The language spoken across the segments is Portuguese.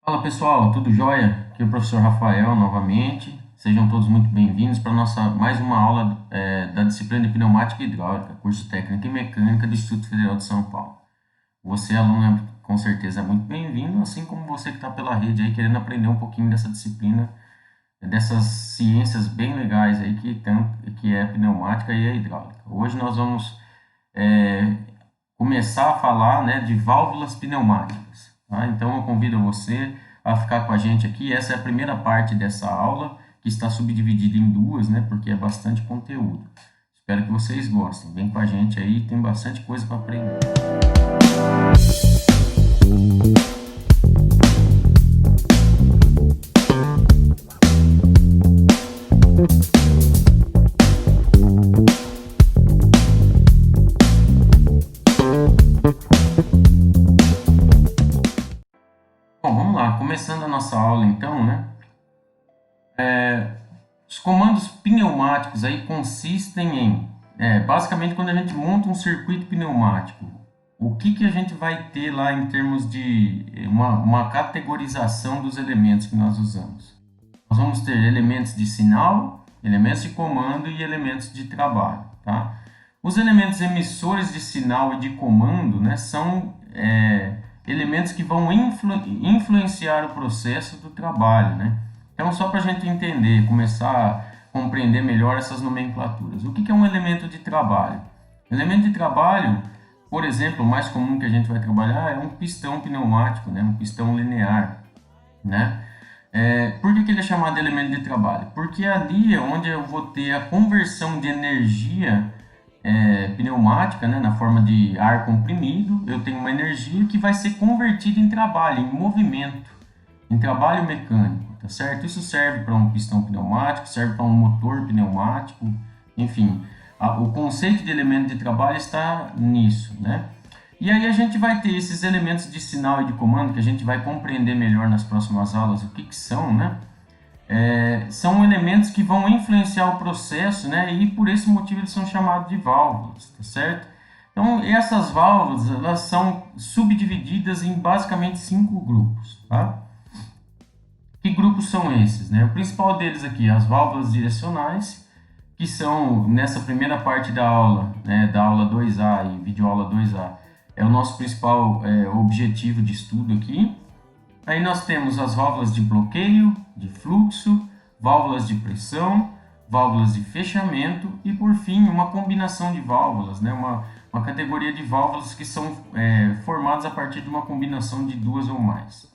Fala pessoal, tudo jóia? Aqui é o professor Rafael novamente. Sejam todos muito bem-vindos para nossa mais uma aula da disciplina de Pneumática e Hidráulica, curso técnico em mecânica do Instituto Federal de São Paulo. Você, aluno, com certeza é muito bem-vindo, assim como você que está pela rede aí querendo aprender um pouquinho dessa disciplina, dessas ciências bem legais aí que é a pneumática e a hidráulica. Hoje nós vamos é, começar a falar, né, de válvulas pneumáticas. Tá? Então eu convido você a ficar com a gente aqui. Essa é a primeira parte dessa aula, que está subdividida em duas, né, porque é bastante conteúdo. Espero que vocês gostem. Vem com a gente aí, tem bastante coisa para aprender. Bom, vamos lá. Começando a nossa aula então, né? Os comandos pneumáticos aí consistem basicamente, quando a gente monta um circuito pneumático, o que a gente vai ter lá em termos de uma categorização dos elementos que nós usamos? Nós vamos ter elementos de sinal, elementos de comando e elementos de trabalho, tá? Os elementos emissores de sinal e de comando, né, são elementos que vão influenciar o processo do trabalho, né? Então, só para a gente entender, começar a compreender melhor essas nomenclaturas. O que é um elemento de trabalho? Elemento de trabalho, por exemplo, o mais comum que a gente vai trabalhar é um pistão pneumático, né? Um pistão linear, né? Por que ele é chamado de elemento de trabalho? Porque ali é onde eu vou ter a conversão de energia pneumática, né, na forma de ar comprimido. Eu tenho uma energia que vai ser convertida em trabalho, em movimento, em trabalho mecânico, tá certo? Isso serve para um pistão pneumático, serve para um motor pneumático, enfim, o conceito de elemento de trabalho está nisso, né? E aí a gente vai ter esses elementos de sinal e de comando que a gente vai compreender melhor nas próximas aulas o que são, né? São elementos que vão influenciar o processo, né? E por esse motivo eles são chamados de válvulas, tá certo? Então essas válvulas elas são subdivididas em basicamente 5 grupos, tá? Que grupos são esses, né? O principal deles aqui, as válvulas direcionais, que são nessa primeira parte da aula, né, da aula 2A e videoaula 2A, é o nosso principal objetivo de estudo aqui. Aí nós temos as válvulas de bloqueio, de fluxo, válvulas de pressão, válvulas de fechamento e, por fim, uma combinação de válvulas, né? Uma categoria de válvulas que são formadas a partir de uma combinação de duas ou mais.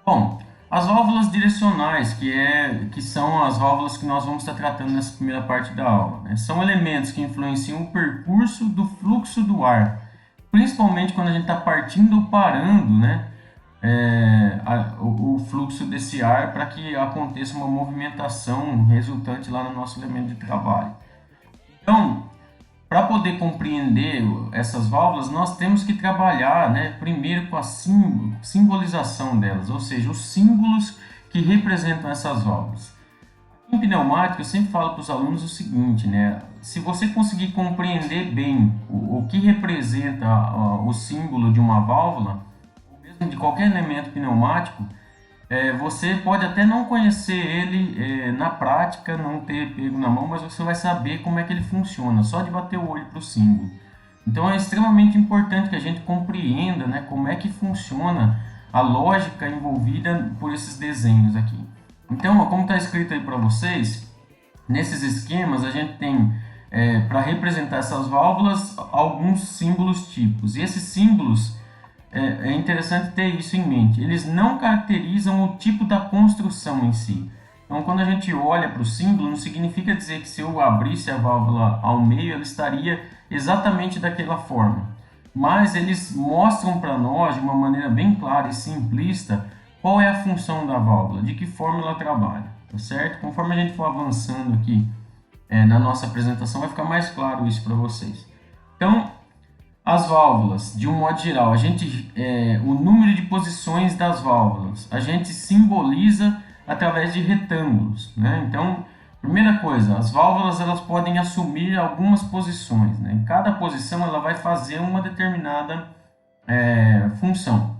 Bom, as válvulas direcionais, que são as válvulas que nós vamos estar tratando nessa primeira parte da aula, né? São elementos que influenciam o percurso do fluxo do ar, principalmente quando a gente está partindo ou parando, né? O fluxo desse ar para que aconteça uma movimentação resultante lá no nosso elemento de trabalho. Então, para poder compreender essas válvulas, nós temos que trabalhar, né, primeiro com a simbolização delas, ou seja, os símbolos que representam essas válvulas. Em pneumática, eu sempre falo para os alunos o seguinte, né, se você conseguir compreender bem o que representa o símbolo de uma válvula, ou mesmo de qualquer elemento pneumático, você pode até não conhecer ele na prática, não ter pego na mão, mas você vai saber como é que ele funciona, só de bater o olho para o símbolo. Então é extremamente importante que a gente compreenda, né, como é que funciona a lógica envolvida por esses desenhos aqui. Então, como está escrito aí para vocês, nesses esquemas a gente tem, para representar essas válvulas, alguns símbolos tipos. E esses símbolos é interessante ter isso em mente. Eles não caracterizam o tipo da construção em si. Então, quando a gente olha para o símbolo, não significa dizer que se eu abrisse a válvula ao meio, ela estaria exatamente daquela forma. Mas eles mostram para nós, de uma maneira bem clara e simplista, qual é a função da válvula, de que forma ela trabalha, tá certo? Conforme a gente for avançando aqui na nossa apresentação, vai ficar mais claro isso para vocês. Então, as válvulas, de um modo geral, o número de posições das válvulas, a gente simboliza através de retângulos, né? Então, primeira coisa, as válvulas elas podem assumir algumas posições, né? Em cada posição ela vai fazer uma determinada função,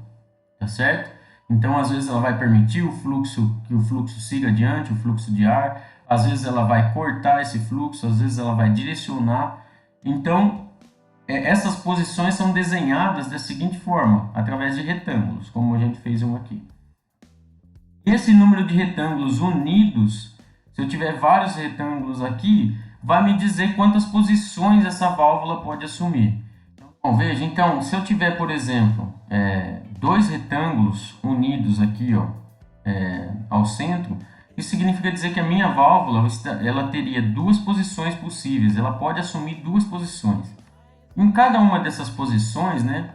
tá certo? Então, às vezes ela vai permitir que o fluxo siga adiante, o fluxo de ar, às vezes ela vai cortar esse fluxo, às vezes ela vai direcionar. Então, essas posições são desenhadas da seguinte forma, através de retângulos, como a gente fez um aqui. Esse número de retângulos unidos, se eu tiver vários retângulos aqui, vai me dizer quantas posições essa válvula pode assumir. Bom, veja, então, se eu tiver, por exemplo, dois retângulos unidos aqui, ó, ao centro, isso significa dizer que a minha válvula ela teria duas posições possíveis, ela pode assumir duas posições. Em cada uma dessas posições, né,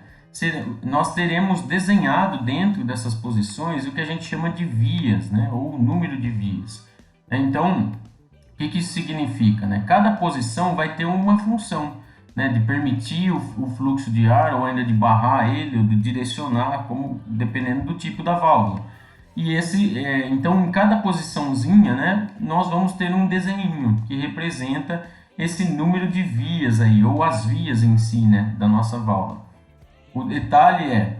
nós teremos desenhado dentro dessas posições o que a gente chama de vias, né, ou número de vias. Então, o que isso significa? Né? Cada posição vai ter uma função, né, de permitir o fluxo de ar, ou ainda de barrar ele, ou de direcionar, como, dependendo do tipo da válvula. E então, em cada posiçãozinha, né, nós vamos ter um desenho que representa esse número de vias aí, ou as vias em si, né, da nossa válvula. O detalhe é,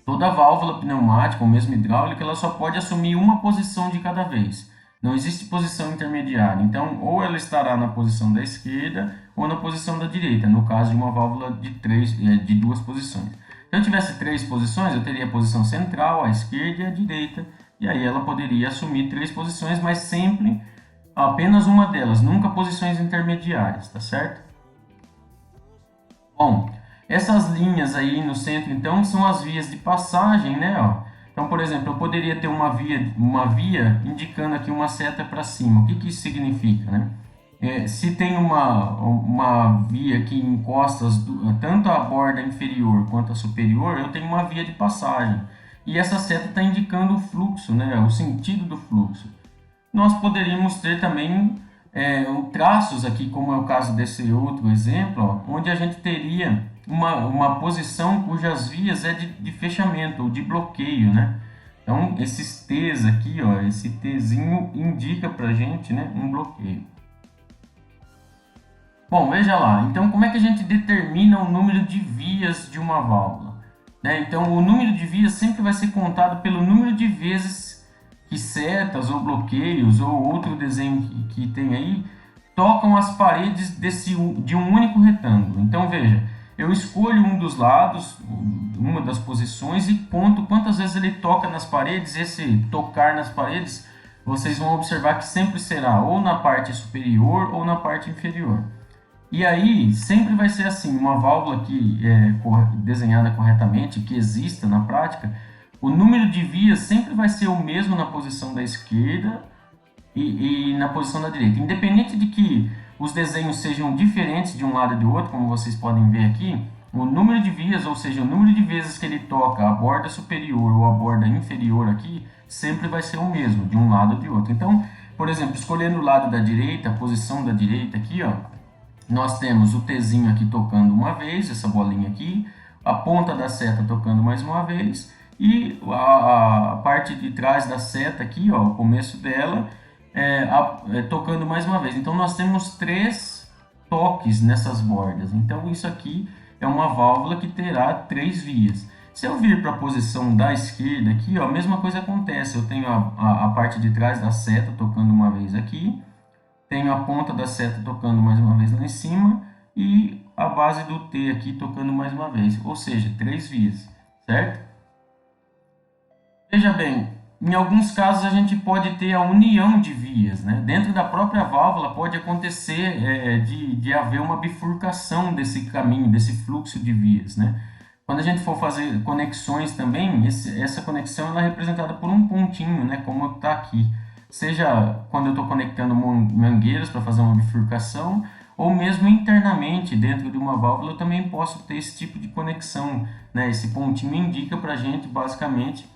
toda válvula pneumática, ou mesmo hidráulica, ela só pode assumir uma posição de cada vez. Não existe posição intermediária. Então, ou ela estará na posição da esquerda ou na posição da direita, no caso de uma válvula de duas posições. Se eu tivesse três posições, eu teria a posição central, a esquerda e a direita, e aí ela poderia assumir três posições, mas sempre apenas uma delas, nunca posições intermediárias, tá certo? Bom, essas linhas aí no centro, então, são as vias de passagem, né? Ó. Então, por exemplo, eu poderia ter uma via indicando aqui uma seta para cima. O que isso significa, né? Se tem uma via que encosta tanto a borda inferior quanto a superior, eu tenho uma via de passagem. E essa seta está indicando o fluxo, né? O sentido do fluxo. Nós poderíamos ter também traços aqui, como é o caso desse outro exemplo, ó, onde a gente teria uma posição cujas vias é de fechamento ou de bloqueio, né? Então, esses T's aqui, ó, esse Tzinho indica para a gente, né, um bloqueio. Bom, veja lá. Então, como é que a gente determina o número de vias de uma válvula? Né? Então, o número de vias sempre vai ser contado pelo número de vezes que setas ou bloqueios ou outro desenho que tem aí tocam as paredes de um único retângulo. Então, veja, eu escolho um dos lados, uma das posições e conto quantas vezes ele toca nas paredes. Esse tocar nas paredes, vocês vão observar que sempre será ou na parte superior ou na parte inferior. E aí, sempre vai ser assim, uma válvula que é desenhada corretamente, que exista na prática, o número de vias sempre vai ser o mesmo na posição da esquerda e na posição da direita. Independente de que os desenhos sejam diferentes de um lado e do outro, como vocês podem ver aqui, o número de vias, ou seja, o número de vezes que ele toca a borda superior ou a borda inferior aqui, sempre vai ser o mesmo, de um lado ou de outro. Então, por exemplo, escolhendo o lado da direita, a posição da direita aqui, ó, nós temos o Tzinho aqui tocando uma vez, essa bolinha aqui, a ponta da seta tocando mais uma vez, e a parte de trás da seta aqui, ó, o começo dela, tocando mais uma vez. Então, nós temos três toques nessas bordas. Então, isso aqui é uma válvula que terá três vias. Se eu vir para a posição da esquerda aqui, ó, a mesma coisa acontece. Eu tenho a parte de trás da seta tocando uma vez aqui, tenho a ponta da seta tocando mais uma vez lá em cima e a base do T aqui tocando mais uma vez, ou seja, três vias, certo? Veja bem, em alguns casos a gente pode ter a união de vias, né? Dentro da própria válvula pode acontecer de haver uma bifurcação desse caminho, desse fluxo de vias, né? Quando a gente for fazer conexões também, essa conexão ela é representada por um pontinho, né? Como está aqui. Seja quando eu estou conectando mangueiras para fazer uma bifurcação, ou mesmo internamente dentro de uma válvula eu também posso ter esse tipo de conexão, né? Esse pontinho indica para a gente basicamente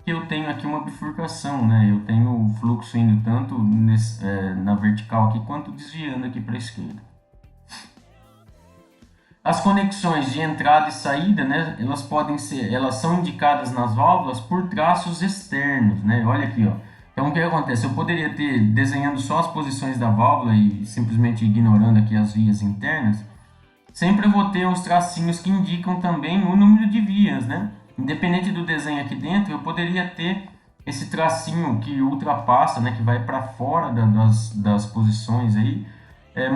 que eu tenho aqui uma bifurcação, né? Eu tenho o fluxo indo tanto na vertical aqui quanto desviando aqui para a esquerda. As conexões de entrada e saída, né? Elas são indicadas nas válvulas por traços externos, né? Olha aqui, ó. Então, o que acontece? Eu poderia ter desenhando só as posições da válvula e simplesmente ignorando aqui as vias internas. Sempre eu vou ter os tracinhos que indicam também o número de vias, né? independente do desenho aqui dentro, eu poderia ter esse tracinho que ultrapassa, né, que vai para fora das posições aí,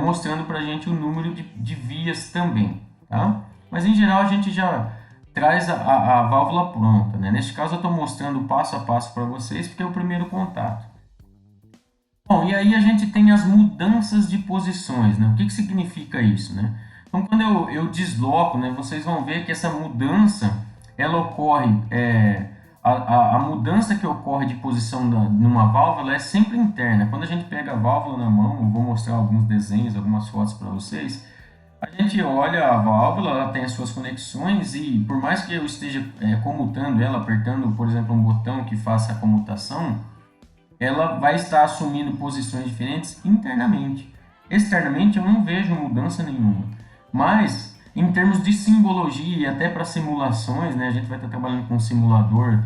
mostrando para a gente o número de vias também, tá? Mas em geral a gente já traz a válvula pronta, né? Neste caso eu estou mostrando passo a passo para vocês, porque é o primeiro contato. Bom, e aí a gente tem as mudanças de posições, né? O que significa isso, né? Então, quando eu desloco, né, vocês vão ver que essa mudança, ela ocorre, a mudança que ocorre de posição numa válvula é sempre interna. Quando a gente pega a válvula na mão, eu vou mostrar alguns desenhos, algumas fotos para vocês, a gente olha a válvula, ela tem as suas conexões e por mais que eu esteja comutando ela, apertando, por exemplo, um botão que faça a comutação, ela vai estar assumindo posições diferentes internamente. Externamente eu não vejo mudança nenhuma. Mas em termos de simbologia e até para simulações, né, a gente vai estar trabalhando com um simulador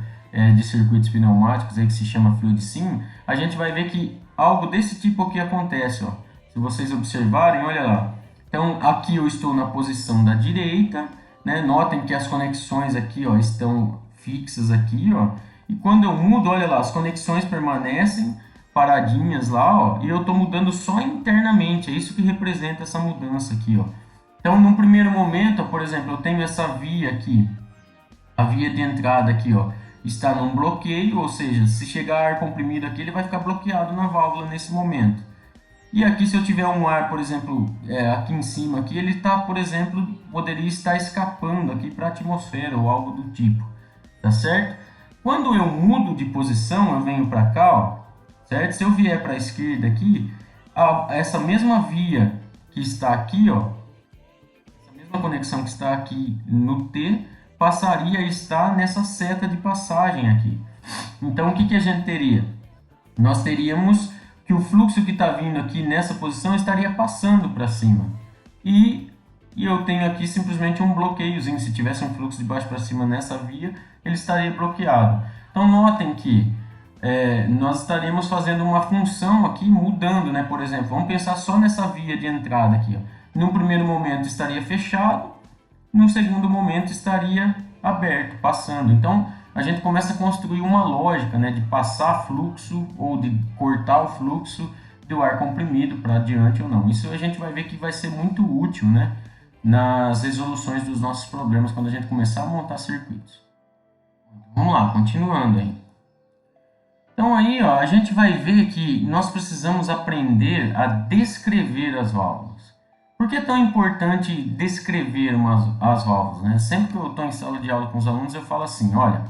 de circuitos pneumáticos aí que se chama Fluid Sim, a gente vai ver que algo desse tipo aqui acontece. Ó. Se vocês observarem, olha lá. Então aqui eu estou na posição da direita, né? Notem que as conexões aqui, ó, estão fixas aqui, ó. E quando eu mudo, olha lá, as conexões permanecem paradinhas lá, ó, e eu estou mudando só internamente. É isso que representa essa mudança aqui, ó. Então, num primeiro momento, ó, por exemplo, eu tenho essa via aqui, a via de entrada aqui, ó, está num bloqueio, ou seja, se chegar ar comprimido aqui, ele vai ficar bloqueado na válvula nesse momento. E aqui, se eu tiver um ar, por exemplo, aqui em cima, aqui, ele está, por exemplo, poderia estar escapando aqui para a atmosfera ou algo do tipo, tá certo? Quando eu mudo de posição, eu venho para cá, ó, certo? Se eu vier para a esquerda aqui, essa mesma via que está aqui, ó, essa mesma conexão que está aqui no T, passaria a estar nessa seta de passagem aqui. Então, o que a gente teria? Nós teríamos que o fluxo que está vindo aqui nessa posição estaria passando para cima. E eu tenho aqui simplesmente um bloqueiozinho. Se tivesse um fluxo de baixo para cima nessa via, ele estaria bloqueado. Então notem que nós estaremos fazendo uma função aqui mudando, né? Por exemplo, vamos pensar só nessa via de entrada aqui. Ó. Num primeiro momento estaria fechado, no segundo momento estaria aberto, passando. Então a gente começa a construir uma lógica, né, de passar fluxo ou de cortar o fluxo do ar comprimido para adiante ou não. Isso a gente vai ver que vai ser muito útil, né, nas resoluções dos nossos problemas quando a gente começar a montar circuitos. Vamos lá, continuando aí. Então aí, ó, a gente vai ver que nós precisamos aprender a descrever as válvulas. Por que é tão importante descrever as válvulas, né? Sempre que eu estou em sala de aula com os alunos, eu falo assim, olha,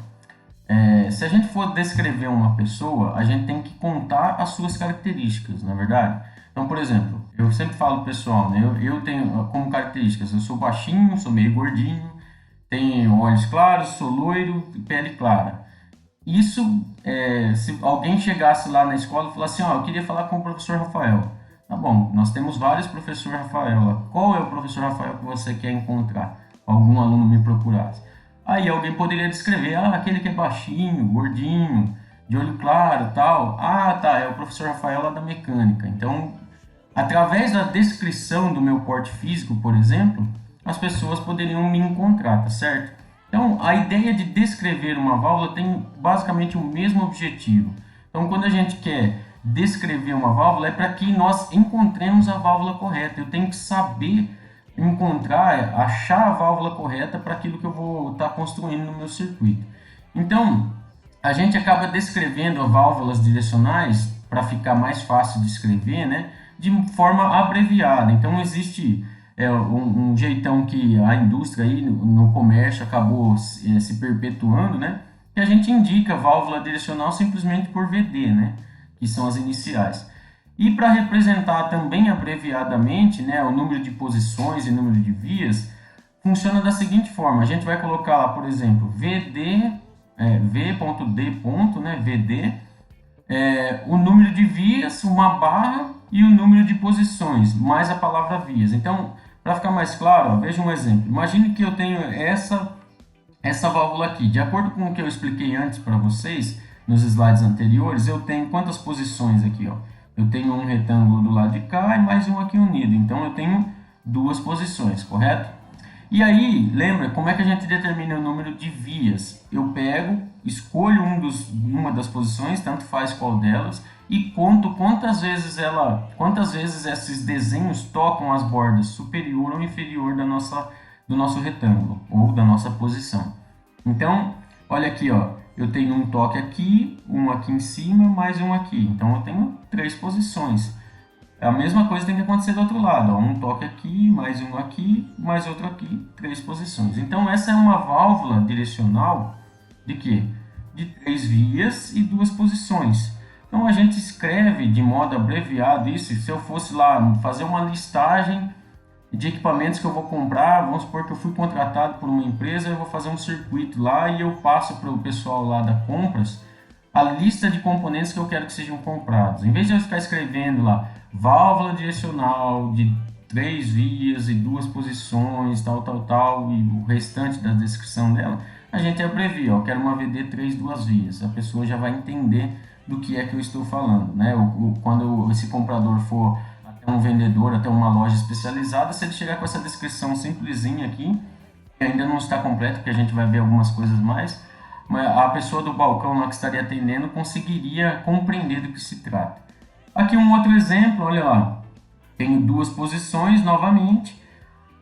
se a gente for descrever uma pessoa, a gente tem que contar as suas características, na verdade. Então, por exemplo, eu sempre falo pessoal, né? Eu tenho como características, eu sou baixinho, sou meio gordinho, tenho olhos claros, sou loiro e pele clara. Isso, se alguém chegasse lá na escola e falasse assim, ó, eu queria falar com o professor Rafael. Tá bom, nós temos vários professores Rafael lá. Qual é o professor Rafael que você quer encontrar? Algum aluno me procurasse. Aí alguém poderia descrever, aquele que é baixinho, gordinho, de olho claro, tal. Ah, tá, é o professor Rafael lá da mecânica. Então, através da descrição do meu porte físico, por exemplo, as pessoas poderiam me encontrar, tá certo? Então, a ideia de descrever uma válvula tem basicamente o mesmo objetivo. Então, quando a gente quer descrever uma válvula, é para que nós encontremos a válvula correta. Eu tenho que saber encontrar, achar a válvula correta para aquilo que eu vou estar construindo no meu circuito. Então, a gente acaba descrevendo as válvulas direcionais para ficar mais fácil de escrever, né, de forma abreviada. Então, existe um jeitão que a indústria aí no comércio acabou se perpetuando, né, que a gente indica a válvula direcional simplesmente por VD, né, que são as iniciais. E para representar também abreviadamente, né, o número de posições e número de vias, funciona da seguinte forma. A gente vai colocar lá, por exemplo, VD, V.D, né, VD, o número de vias, uma barra e o número de posições, mais a palavra vias. Então, para ficar mais claro, ó, veja um exemplo. Imagine que eu tenho essa válvula aqui. De acordo com o que eu expliquei antes para vocês, nos slides anteriores, eu tenho quantas posições aqui, ó? Eu tenho um retângulo do lado de cá e mais um aqui unido. Então, eu tenho duas posições, correto? E aí, lembra, como é que a gente determina o número de vias? Eu pego, escolho uma das posições, tanto faz qual delas, e conto quantas vezes esses desenhos tocam as bordas superior ou inferior do nosso retângulo, ou da nossa posição. Então, olha aqui, ó, eu tenho um toque aqui, um aqui em cima, mais um aqui. Então, eu tenho 3 posições. A mesma coisa tem que acontecer do outro lado, ó. Um toque aqui, mais um aqui, mais outro aqui, 3 posições. Então, essa é uma válvula direcional de quê? De 3 vias e 2 posições. Então, a gente escreve de modo abreviado isso. Se eu fosse lá fazer uma listagem de equipamentos que eu vou comprar, vamos supor que eu fui contratado por uma empresa, eu vou fazer um circuito lá e eu passo para o pessoal lá da compras a lista de componentes que eu quero que sejam comprados. Em vez de eu ficar escrevendo lá válvula direcional de 3 vias e 2 posições, tal, e o restante da descrição dela, a gente abrevia, ó, quero uma VD 3 2 vias. A pessoa já vai entender do que é que eu estou falando, né? Quando esse comprador for até um vendedor, até uma loja especializada, se ele chegar com essa descrição simplesinha aqui, que ainda não está completa, porque a gente vai ver algumas coisas mais, mas a pessoa do balcão lá que estaria atendendo conseguiria compreender do que se trata. Aqui um outro exemplo, olha lá, tenho 2 posições novamente,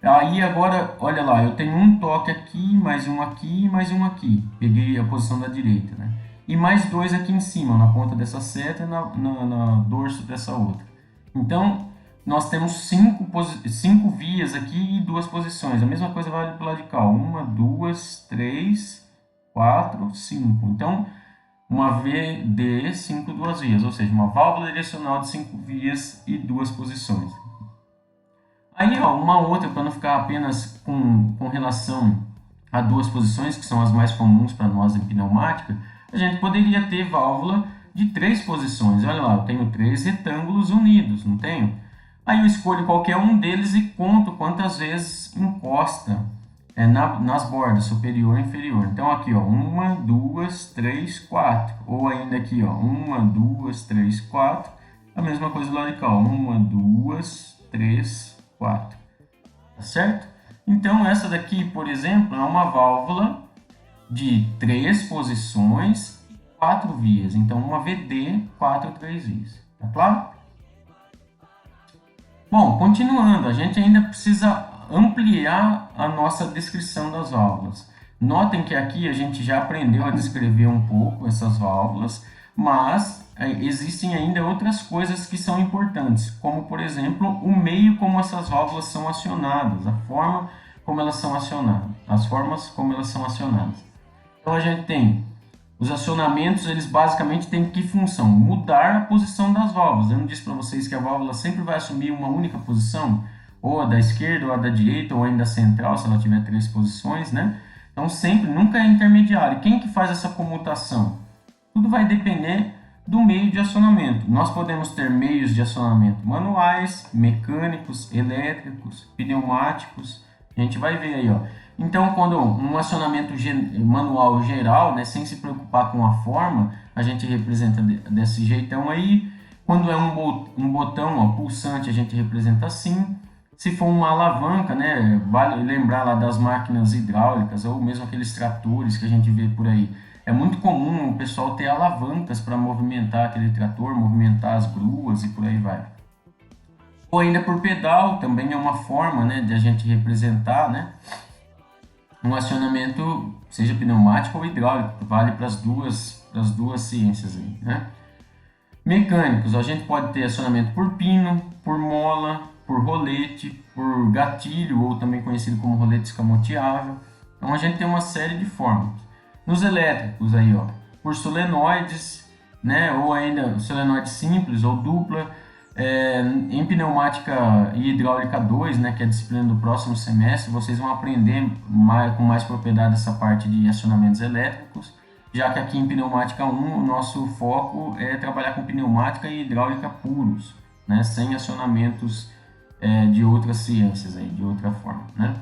aí agora, olha lá, eu tenho um toque aqui, mais um aqui, mais um aqui, peguei a posição da direita, né? E mais 2 aqui em cima, na ponta dessa seta e na dorso dessa outra. Então, nós temos 5 vias aqui e 2 posições. A mesma coisa vale para o lado de cá. 1, 2, 3, 4, 5. Então, uma VD 5 2 vias, ou seja, uma válvula direcional de 5 vias e 2 posições. Aí, ó, uma outra, para não ficar apenas com relação a 2 posições, que são as mais comuns para nós em pneumática, a gente poderia ter válvula de 3 posições. Olha lá, eu tenho 3 retângulos unidos, não tenho? Aí eu escolho qualquer um deles e conto quantas vezes encosta nas bordas, superior e inferior. Então aqui, ó, 1, 2, 3, 4. Ou ainda aqui, ó, 1, 2, 3, 4. A mesma coisa do lado de cá, ó, 1, 2, 3, 4. Tá certo? Então essa daqui, por exemplo, é uma válvula de 3 posições e 4 vias. Então, uma VD, 4 3 vias. Tá claro? Bom, continuando, a gente ainda precisa ampliar a nossa descrição das válvulas. Notem que aqui a gente já aprendeu a descrever um pouco essas válvulas, mas existem ainda outras coisas que são importantes, como, por exemplo, o meio como essas válvulas são acionadas, a forma como elas são acionadas, as formas como elas são acionadas. Então a gente tem os acionamentos, eles basicamente têm que função? Mudar a posição das válvulas. Eu não disse para vocês que a válvula sempre vai assumir uma única posição, ou a da esquerda, ou a da direita, ou ainda a central, se ela tiver 3 posições, né? Então sempre, nunca é intermediário. Quem que faz essa comutação? Tudo vai depender do meio de acionamento. Nós podemos ter meios de acionamento manuais, mecânicos, elétricos, pneumáticos. A gente vai ver aí, ó. Então, quando um acionamento manual geral, né, sem se preocupar com a forma, a gente representa desse jeitão aí. Quando é um botão, ó, pulsante, a gente representa assim. Se for uma alavanca, né, vale lembrar lá das máquinas hidráulicas ou mesmo aqueles tratores que a gente vê por aí. É muito comum o pessoal ter alavancas para movimentar aquele trator, movimentar as gruas e por aí vai. Ou ainda por pedal, também é uma forma, né, de a gente representar, né, um acionamento, seja pneumático ou hidráulico, vale para as duas ciências aí, né? Mecânicos, a gente pode ter acionamento por pino, por mola, por rolete, por gatilho, ou também conhecido como rolete escamoteável. Então a gente tem uma série de formas. Nos elétricos aí, ó, por solenoides, né, ou ainda solenoide simples ou dupla. Em pneumática e hidráulica 2, né, que é a disciplina do próximo semestre, vocês vão aprender com mais propriedade essa parte de acionamentos elétricos, já que aqui em pneumática 1 o nosso foco é trabalhar com pneumática e hidráulica puros, né, sem acionamentos de outras ciências, aí, de outra forma, né?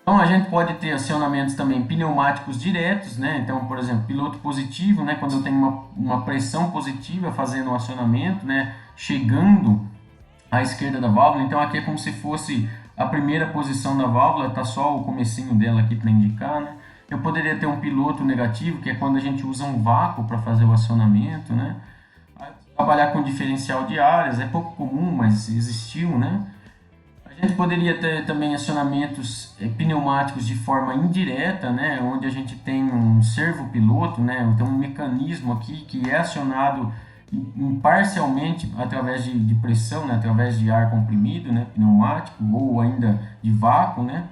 Então a gente pode ter acionamentos também pneumáticos diretos, né? Então, por exemplo, piloto positivo, né? Quando eu tenho uma pressão positiva fazendo um acionamento, né? Chegando à esquerda da válvula. Então aqui é como se fosse a primeira posição da válvula, está só o comecinho dela aqui para indicar, né? Eu poderia ter um piloto negativo, que é quando a gente usa um vácuo para fazer o acionamento, né? Trabalhar com diferencial de áreas é pouco comum, mas existiu, né? A gente poderia ter também acionamentos pneumáticos de forma indireta, né? Onde a gente tem um servo piloto, né? Então um mecanismo aqui que é acionado parcialmente através de pressão, né? Através de ar comprimido, né? Pneumático ou ainda de vácuo, né?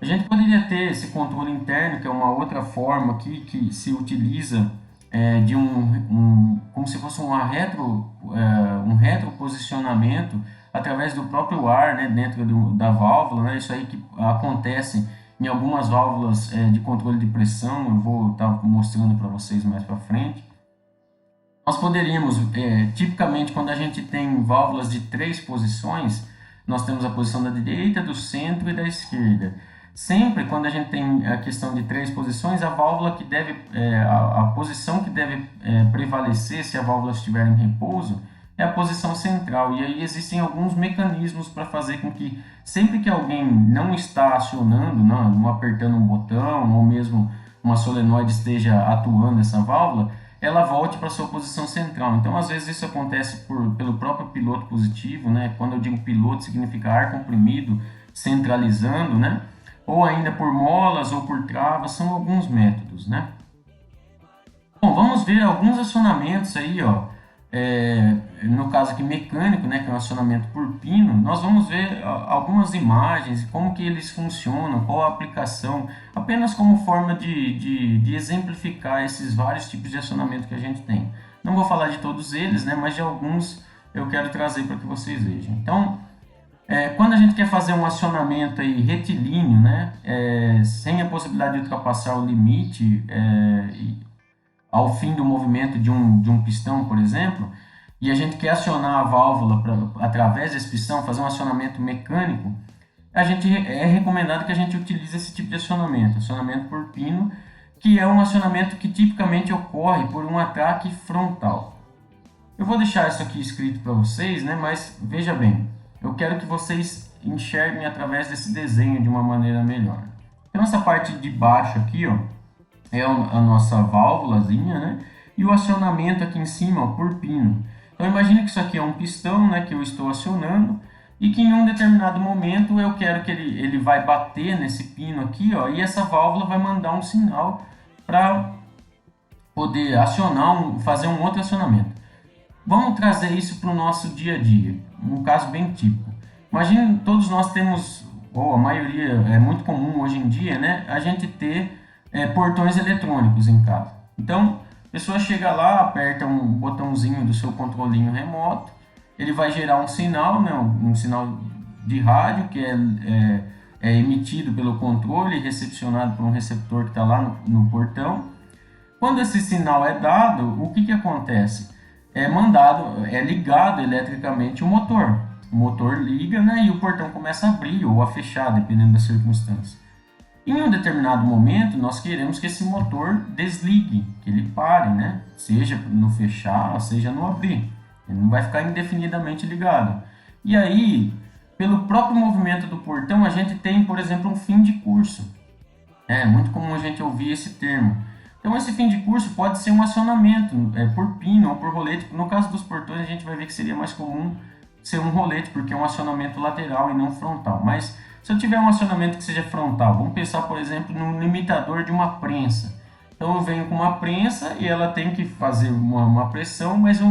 A gente poderia ter esse controle interno, que é uma outra forma aqui que se utiliza de como se fosse um retroposicionamento através do próprio ar, né, dentro da válvula, né, isso aí que acontece em algumas válvulas de controle de pressão, eu vou estar mostrando para vocês mais para frente. Nós poderíamos, tipicamente, quando a gente tem válvulas de 3 posições, nós temos a posição da direita, do centro e da esquerda. Sempre quando a gente tem a questão de 3 posições, a válvula que deve, a posição que deve prevalecer se a válvula estiver em repouso é a posição central. E aí existem alguns mecanismos para fazer com que sempre que alguém não está acionando, não apertando um botão ou mesmo uma solenoide esteja atuando essa válvula, ela volte para sua posição central. Então, às vezes isso acontece pelo próprio piloto positivo, né? Quando eu digo piloto, significa ar comprimido centralizando, né? Ou ainda por molas ou por travas, são alguns métodos, né? Bom, vamos ver alguns acionamentos aí, ó. No caso aqui mecânico, né, que é um acionamento por pino, nós vamos ver algumas imagens, como que eles funcionam, qual a aplicação, apenas como forma de exemplificar esses vários tipos de acionamento que a gente tem. Não vou falar de todos eles, né, mas de alguns eu quero trazer para que vocês vejam. Então, quando a gente quer fazer um acionamento aí retilíneo, né, sem a possibilidade de ultrapassar o limite ao fim do movimento de um pistão, por exemplo, e a gente quer acionar a válvula através desse pistão, fazer um acionamento mecânico, é recomendado que a gente utilize esse tipo de acionamento por pino, que é um acionamento que tipicamente ocorre por um atraque frontal. Eu vou deixar isso aqui escrito para vocês, né? Mas veja bem, eu quero que vocês enxerguem através desse desenho de uma maneira melhor. Então essa parte de baixo aqui, ó, é a nossa válvulazinha, né? E o acionamento aqui em cima, ó, por pino. Então imagine que isso aqui é um pistão, né, que eu estou acionando e que em um determinado momento eu quero que ele vai bater nesse pino aqui, ó, e essa válvula vai mandar um sinal para poder fazer um outro acionamento. Vamos trazer isso para o nosso dia a dia, um caso bem típico. Imagine, todos nós temos, ou a maioria, é muito comum hoje em dia, né, a gente ter portões eletrônicos em casa. Então, a pessoa chega lá, aperta um botãozinho do seu controlinho remoto, ele vai gerar um sinal, né, um sinal de rádio que é emitido pelo controle e recepcionado por um receptor que está lá no portão. Quando esse sinal é dado, o que acontece? É ligado eletricamente o motor. O motor liga, né, e o portão começa a abrir ou a fechar, dependendo da circunstância. Em um determinado momento, nós queremos que esse motor desligue, que ele pare, né? Seja no fechar, seja no abrir. Ele não vai ficar indefinidamente ligado. E aí, pelo próprio movimento do portão, a gente tem, por exemplo, um fim de curso. É muito comum a gente ouvir esse termo. Então, esse fim de curso pode ser um acionamento por pino ou por rolete. No caso dos portões, a gente vai ver que seria mais comum ser um rolete, porque é um acionamento lateral e não frontal. Mas se eu tiver um acionamento que seja frontal, vamos pensar, por exemplo, num limitador de uma prensa. Então eu venho com uma prensa e ela tem que fazer uma pressão, mas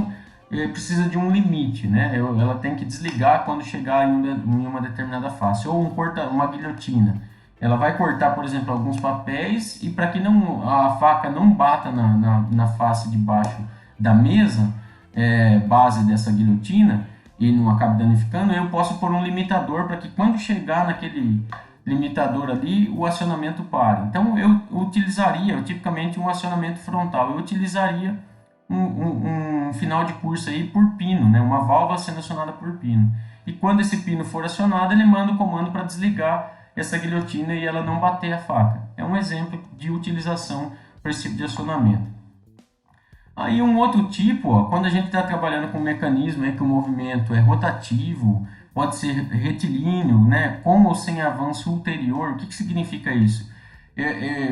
precisa de um limite, né? Ela tem que desligar quando chegar em uma determinada face. Ou uma guilhotina. Ela vai cortar, por exemplo, alguns papéis e para que a faca não bata na face de baixo da mesa, base dessa guilhotina, e não acabe danificando, eu posso pôr um limitador para que quando chegar naquele limitador ali, o acionamento pare. Então eu utilizaria tipicamente um acionamento frontal, eu utilizaria um final de curso aí por pino, né? Uma válvula sendo acionada por pino. E quando esse pino for acionado, ele manda o comando para desligar essa guilhotina e ela não bater a faca. É um exemplo de utilização para esse tipo de acionamento. Aí um outro tipo, ó, quando a gente está trabalhando com um mecanismo que o movimento é rotativo pode ser retilíneo, né? Com ou sem avanço ulterior. O que significa isso?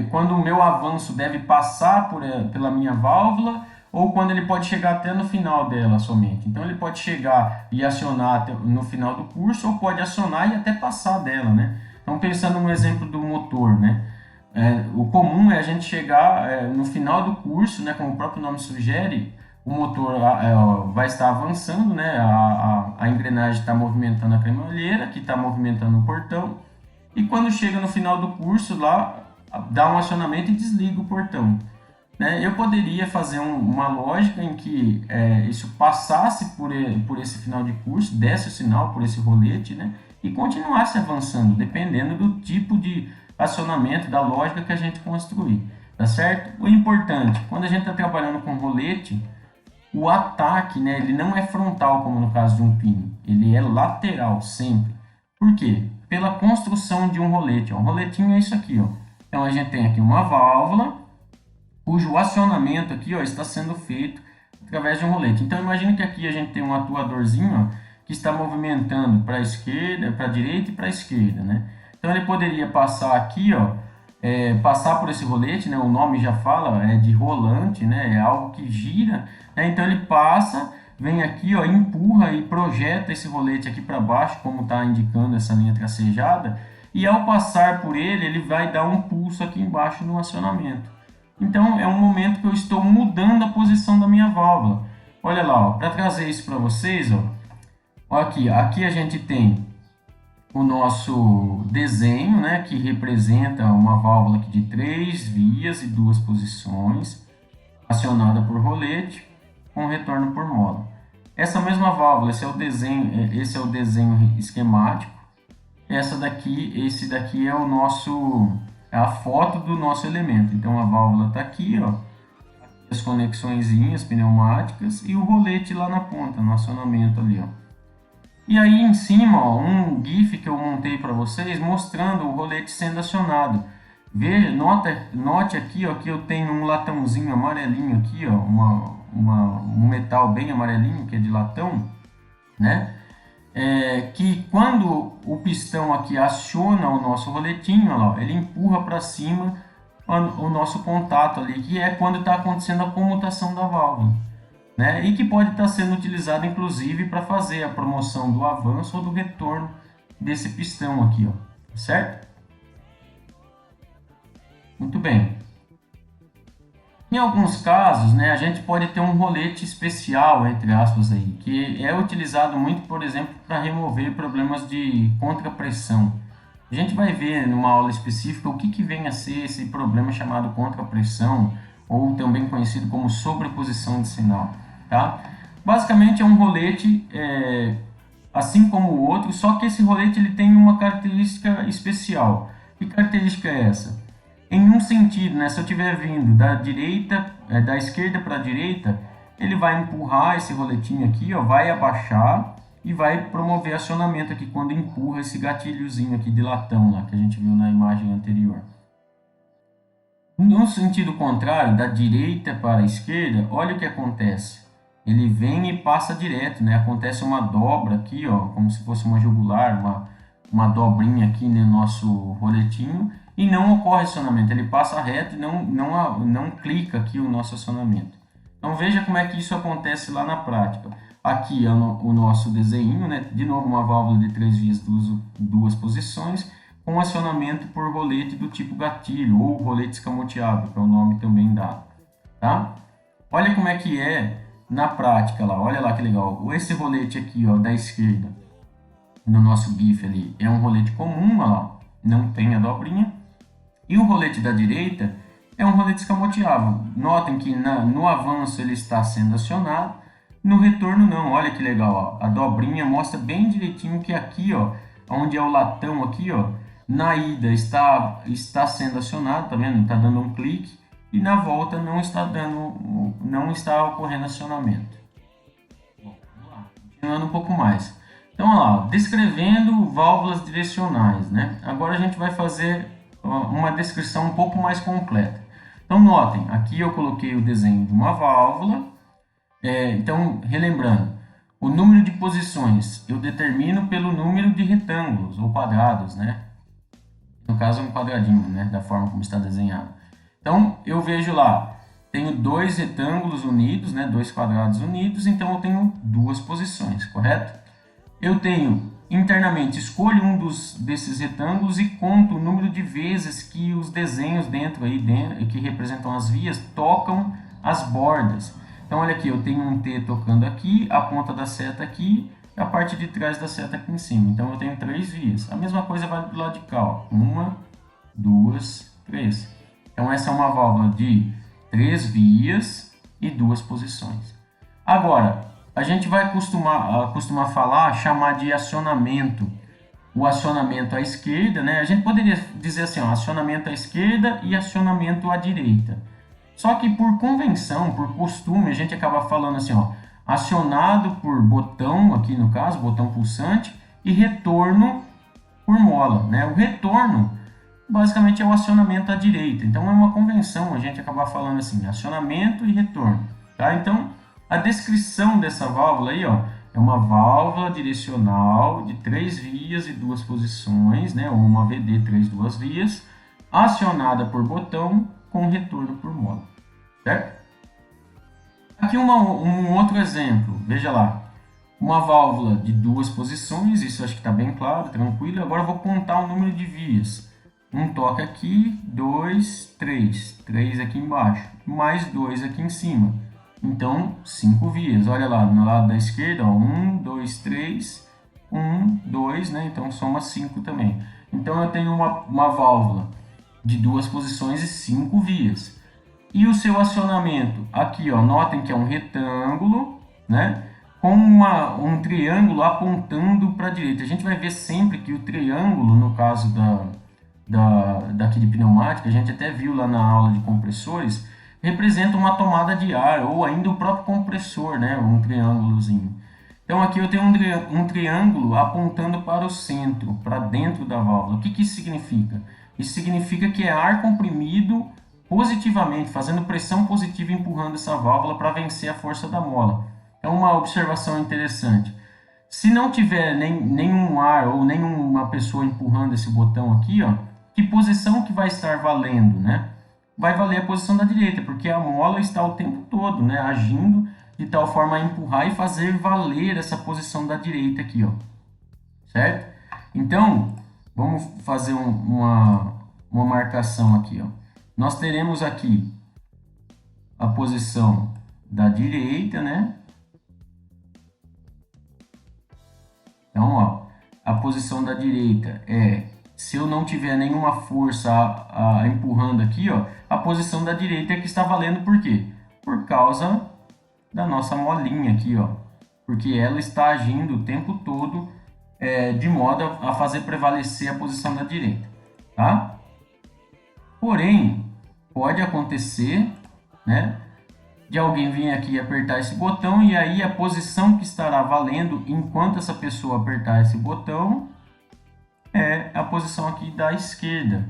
Quando o meu avanço deve passar pela minha válvula ou quando ele pode chegar até no final dela somente. Então ele pode chegar e acionar até no final do curso ou pode acionar e até passar dela, né? Então pensando no exemplo do motor, né? O comum é a gente chegar no final do curso, né? Como o próprio nome sugere, o motor vai estar avançando, né? A engrenagem está movimentando a cremalheira, que está movimentando o portão, e quando chega no final do curso lá, dá um acionamento e desliga o portão. Né? Eu poderia fazer uma lógica em que isso passasse por esse final de curso, desse o sinal por esse rolete, né? E continuasse avançando, dependendo do tipo de acionamento, da lógica que a gente construir. Tá certo? O importante, quando a gente está trabalhando com rolete, o ataque, né, ele não é frontal, como no caso de um pino, ele é lateral sempre. Por quê? Pela construção de um rolete. Ó. Um roletinho é isso aqui. Ó. Então a gente tem aqui uma válvula, cujo acionamento aqui ó, está sendo feito através de um rolete. Então imagine que aqui a gente tem um atuadorzinho ó, que está movimentando para a esquerda, para a direita e para a esquerda. Né? Então ele poderia passar aqui, ó, passar por esse rolete, né? O nome já fala, é de rolante, né? É algo que gira. Né? Então ele passa, vem aqui, ó, empurra e projeta esse rolete aqui para baixo, como está indicando essa linha tracejada. E ao passar por ele, ele vai dar um pulso aqui embaixo no acionamento. Então é um momento que eu estou mudando a posição da minha válvula. Olha lá, para trazer isso para vocês, ó, aqui a gente tem o nosso desenho, né, que representa uma válvula aqui de 3 vias e 2 posições, acionada por rolete, com retorno por mola. Essa mesma válvula, esse é o desenho esquemático. Esse daqui é a foto do nosso elemento. Então a válvula está aqui, ó, as conexõezinhas pneumáticas e o rolete lá na ponta, no acionamento ali, ó. E aí em cima, ó, um GIF que eu montei para vocês mostrando o rolete sendo acionado. Veja, note aqui, ó, que eu tenho um latãozinho amarelinho aqui, ó, um metal bem amarelinho que é de latão, né? Que quando o pistão aqui aciona o nosso roletinho, ó, ele empurra para cima o nosso contato ali, que é quando está acontecendo a comutação da válvula. Né? E que pode estar sendo utilizado inclusive para fazer a promoção do avanço ou do retorno desse pistão aqui, ó, certo? Muito bem. Em alguns casos, né, a gente pode ter um rolete especial, entre aspas, aí, que é utilizado muito, por exemplo, para remover problemas de contrapressão. A gente vai ver numa aula específica o que vem a ser esse problema chamado contrapressão, ou também conhecido como sobreposição de sinal. Tá? Basicamente é um rolete assim como o outro, só que esse rolete ele tem uma característica especial. Que característica é essa? Em um sentido, né, se eu estiver vindo da esquerda para a direita, ele vai empurrar esse roletinho aqui, ó, vai abaixar e vai promover acionamento aqui quando empurra esse gatilhozinho aqui de latão lá que a gente viu na imagem anterior. No sentido contrário, da direita para a esquerda, olha o que acontece. Ele vem e passa direto, né? Acontece uma dobra aqui, ó, como se fosse uma jugular, uma dobrinha aqui no nosso roletinho e não ocorre acionamento. Ele passa reto e não clica aqui o nosso acionamento. Então veja como é que isso acontece lá na prática. Aqui é o nosso desenho, né? De novo uma válvula de 3 vias, duas posições, com acionamento por rolete do tipo gatilho ou rolete escamoteável, que é o nome também dado. Tá? Olha como é que é na prática lá, olha lá que legal. Esse rolete aqui, ó, da esquerda, no nosso GIF ali, é um rolete comum, ó, não tem a dobrinha. E o rolete da direita é um rolete escamoteável. Notem que no avanço ele está sendo acionado, no retorno não. Olha que legal, ó. A dobrinha mostra bem direitinho que aqui, ó, onde é o latão aqui, ó, na ida está sendo acionado, tá vendo? Está dando um clique. E na volta não está ocorrendo acionamento. Bom, vamos lá, continuando um pouco mais. Então, ó, descrevendo válvulas direcionais, né? Agora a gente vai fazer uma descrição um pouco mais completa. Então, notem, aqui eu coloquei o desenho de uma válvula. Então, relembrando, O número de posições eu determino pelo número de retângulos ou quadrados, né? No caso é um quadradinho, né? Da forma como está desenhado. Então eu vejo lá, tenho dois retângulos unidos, né? Dois quadrados unidos, então eu tenho duas posições, correto? Eu tenho internamente, escolho desses retângulos e conto o número de vezes que os desenhos dentro, que representam as vias, tocam as bordas. Então olha aqui, eu tenho um T tocando aqui, a ponta da seta aqui, e a parte de trás da seta aqui em cima. Então eu tenho 3 vias. A mesma coisa vale do lado de cá, ó. 1, 2, 3. Então essa é uma válvula de 3 vias e 2 posições. Agora, a gente vai costumar chamar de acionamento. O acionamento à esquerda, né? A gente poderia dizer assim, ó, acionamento à esquerda e acionamento à direita. Só que por convenção, por costume, a gente acaba falando assim, ó, acionado por botão, aqui no caso, botão pulsante, e retorno por mola, né? O retorno basicamente é o acionamento à direita. Então é uma convenção a gente acabar falando assim, acionamento e retorno, tá? Então a descrição dessa válvula aí, ó, é uma válvula direcional de 3 vias e 2 posições, né? Ou uma VD 3 duas vias, acionada por botão com retorno por mola, certo? Aqui um outro exemplo, veja lá, uma válvula de 2 posições, isso acho que está bem claro, tranquilo. Agora eu vou contar o número de vias. Um toca aqui, 2, 3, 3 aqui embaixo, mais 2 aqui em cima. Então, 5 vias. Olha lá, no lado da esquerda, 1, 2, 3, 1, 2, né? Então soma 5 também. Então eu tenho uma válvula de 2 posições e 5 vias. E o seu acionamento? Aqui, ó, notem que é um retângulo, né? Com um triângulo apontando para a direita. A gente vai ver sempre que o triângulo, no caso daqui de pneumática, a gente até viu lá na aula de compressores, representa uma tomada de ar, ou ainda o próprio compressor, né? Um triângulozinho. Então aqui eu tenho um triângulo apontando para o centro, para dentro da válvula. O que isso significa? Isso significa que é ar comprimido positivamente, fazendo pressão positiva e empurrando essa válvula para vencer a força da mola. É uma observação interessante. Se não tiver nenhum ar ou nenhuma pessoa empurrando esse botão aqui, ó, que posição que vai estar valendo, né? Vai valer a posição da direita, porque a mola está o tempo todo, né, agindo de tal forma a empurrar e fazer valer essa posição da direita aqui, ó. Certo? Então, vamos fazer uma marcação aqui, ó. Nós teremos aqui a posição da direita, né? Então, ó, a posição da direita é, se eu não tiver nenhuma força empurrando aqui, ó, a posição da direita é que está valendo por quê? Por causa da nossa molinha aqui, ó, porque ela está agindo o tempo todo de modo a fazer prevalecer a posição da direita, tá? Porém, pode acontecer, né, de alguém vir aqui e apertar esse botão e aí a posição que estará valendo enquanto essa pessoa apertar esse botão é a posição aqui da esquerda,